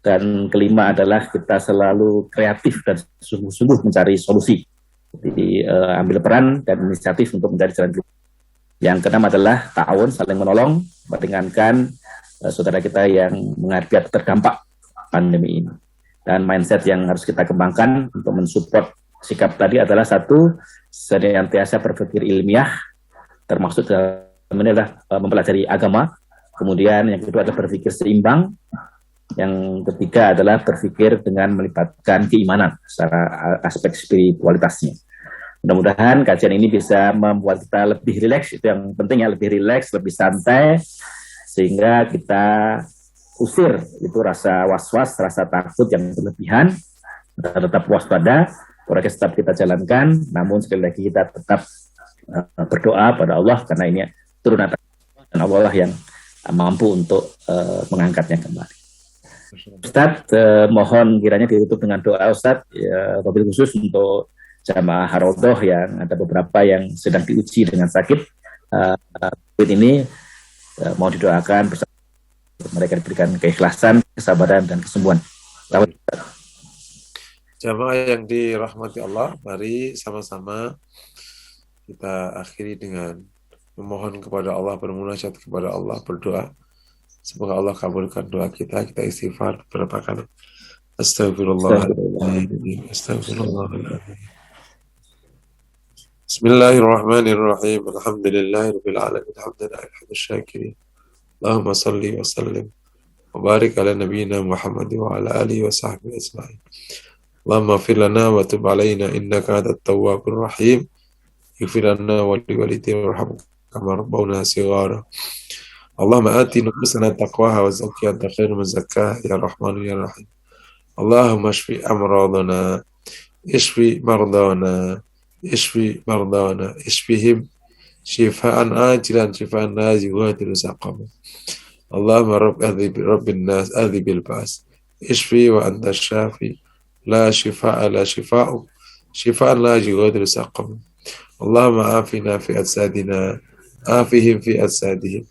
Dan kelima adalah kita selalu kreatif dan sungguh-sungguh mencari solusi. Jadi ambil peran dan inisiatif untuk mencari jalan keluar. Yang keenam adalah ta'awun, saling menolong, meringankan saudara kita yang menghadapi atau terdampak pandemi ini. Dan mindset yang harus kita kembangkan untuk mensupport sikap tadi adalah satu, senantiasa berpikir ilmiah, termasuk dalam ini adalah mempelajari agama. Kemudian yang kedua adalah berpikir seimbang. Yang ketiga adalah berpikir dengan melibatkan keimanan secara aspek spiritualitasnya. Mudah-mudahan kajian ini bisa membuat kita lebih rileks, itu yang penting ya, lebih rileks, lebih santai, sehingga kita usir itu rasa was-was, rasa takut yang berlebihan, tetap waspada, prokes tetap kita jalankan, namun sekali lagi kita tetap berdoa pada Allah, karena ini turunan dan Allah yang mampu untuk mengangkatnya kembali. Ustadz, mohon kiranya ditutup dengan doa Ustadz, wabil khusus untuk jamaah Harodoh yang ada beberapa yang sedang diuji dengan sakit COVID ini, mau didoakan bersama mereka diberikan keikhlasan, kesabaran, dan kesembuhan. Jamaah yang dirahmati Allah, mari sama-sama kita akhiri dengan memohon kepada Allah, bermunajat kepada Allah, berdoa. Semoga Allah kabulkan doa kita. Kita istighfar beberapa kali. Astagfirullahaladzim. Astagfirullahaladzim. Bismillahirrahmanirrahim. Alhamdulillahirabbil alamin. Alhamdulillahi syakirin. Allahumma salli wa sallim wa barik ala nabiyyina Muhammad wa ala alihi wa sahbihi ajma'in. Allahumma ighfir lana wa tub alaina innaka antat tawwabur rahim. Ighfir lana wa liwalidayna warhamhum kama rabbawna shighara. Allahumma ati nufusana taqwaha wa zakkiha anta khairu man zakkaha ya rahmanu ya rahim. Allahumma ishfi amradana, ishfi mardana, ishfi mardana, ishfihim shifaan ajilan shifaan la yughadiru saqama. Allahumma rabbin nas adhibil ba's, ishfi wa anta syafi, la shifaa la shifa'u, shifaan la yughadiru saqama. Allahumma afina fi ajsadina, afihim fi ajsadihim.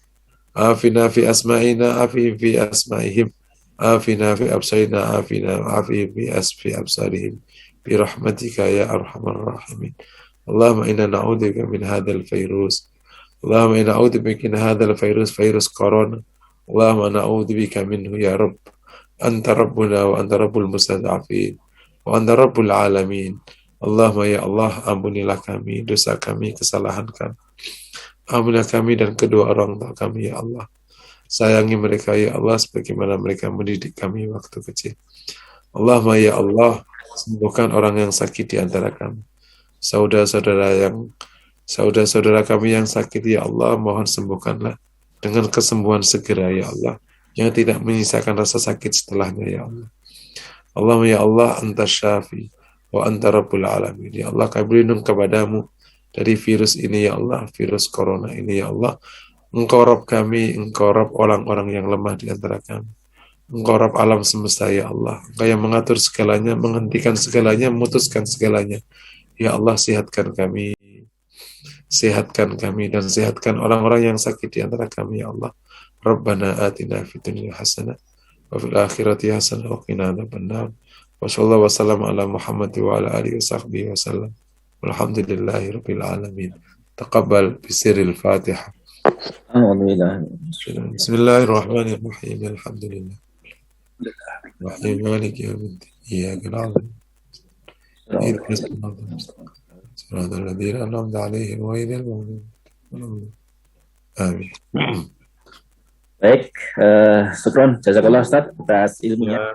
Afina fi asma'ina, afihim fi asma'ihim. Afina fi absarina, afihim fi absarihim. Bi rahmatika ya arhamar rahimin. Allahumma inna na'udzubika min hadzal virus. Allahumma inna na'udzubika min hadzal virus corona. Allahumma na'udzubika minhu ya Rabb. Anta rabbuna wa anta rabbul mustad'afin wa anta rabbul alamin. Allahumma ya Allah, ampunilah kami dosa kami, kesalahan kami. Ampunilah kami dan kedua orang tua kami, ya Allah. Sayangi mereka, ya Allah, sebagaimana mereka mendidik kami waktu kecil. Allahumma ya Allah, sembuhkan orang yang sakit di antara kami. Saudara-saudara kami yang sakit, ya Allah, mohon sembuhkanlah dengan kesembuhan segera, ya Allah, yang tidak menyisakan rasa sakit setelahnya, ya Allah. Allahumma ya Allah, anta syafi wa anta rabbul alamin. Ya Allah, kami berlindung kepadamu dari virus ini, ya Allah, virus corona ini, ya Allah. Engkau Rabb kami, Engkau Rabb orang-orang yang lemah di antara kami. Engkau Rabb alam semesta, ya Allah. Engkau yang mengatur segalanya, menghentikan segalanya, memutuskan segalanya. Ya Allah, sehatkan kami, dan sehatkan orang-orang yang sakit di antara kami, ya Allah. Rabbana atina fid dunya hasanah wa fil akhirati hasanah wa qina adzabannar. Wa sallallahu wasallam ala Muhammad wa ala alihi wa sahbihi wasallam. Walhamdulillahi rabbil alamin. Taqabbal bisirril Fatihah. Bismillahirrahmanirrahim. Alhamdulillah. Rahim maliki yaumiddin. Iyyaka na'budu wa iyyaka nasta'in. Shiratal ladzina an'amta 'alaihim ghairil maghdubi 'alaihim. Amin. Baik, syukron jazakallah Ustaz atas ilmunya.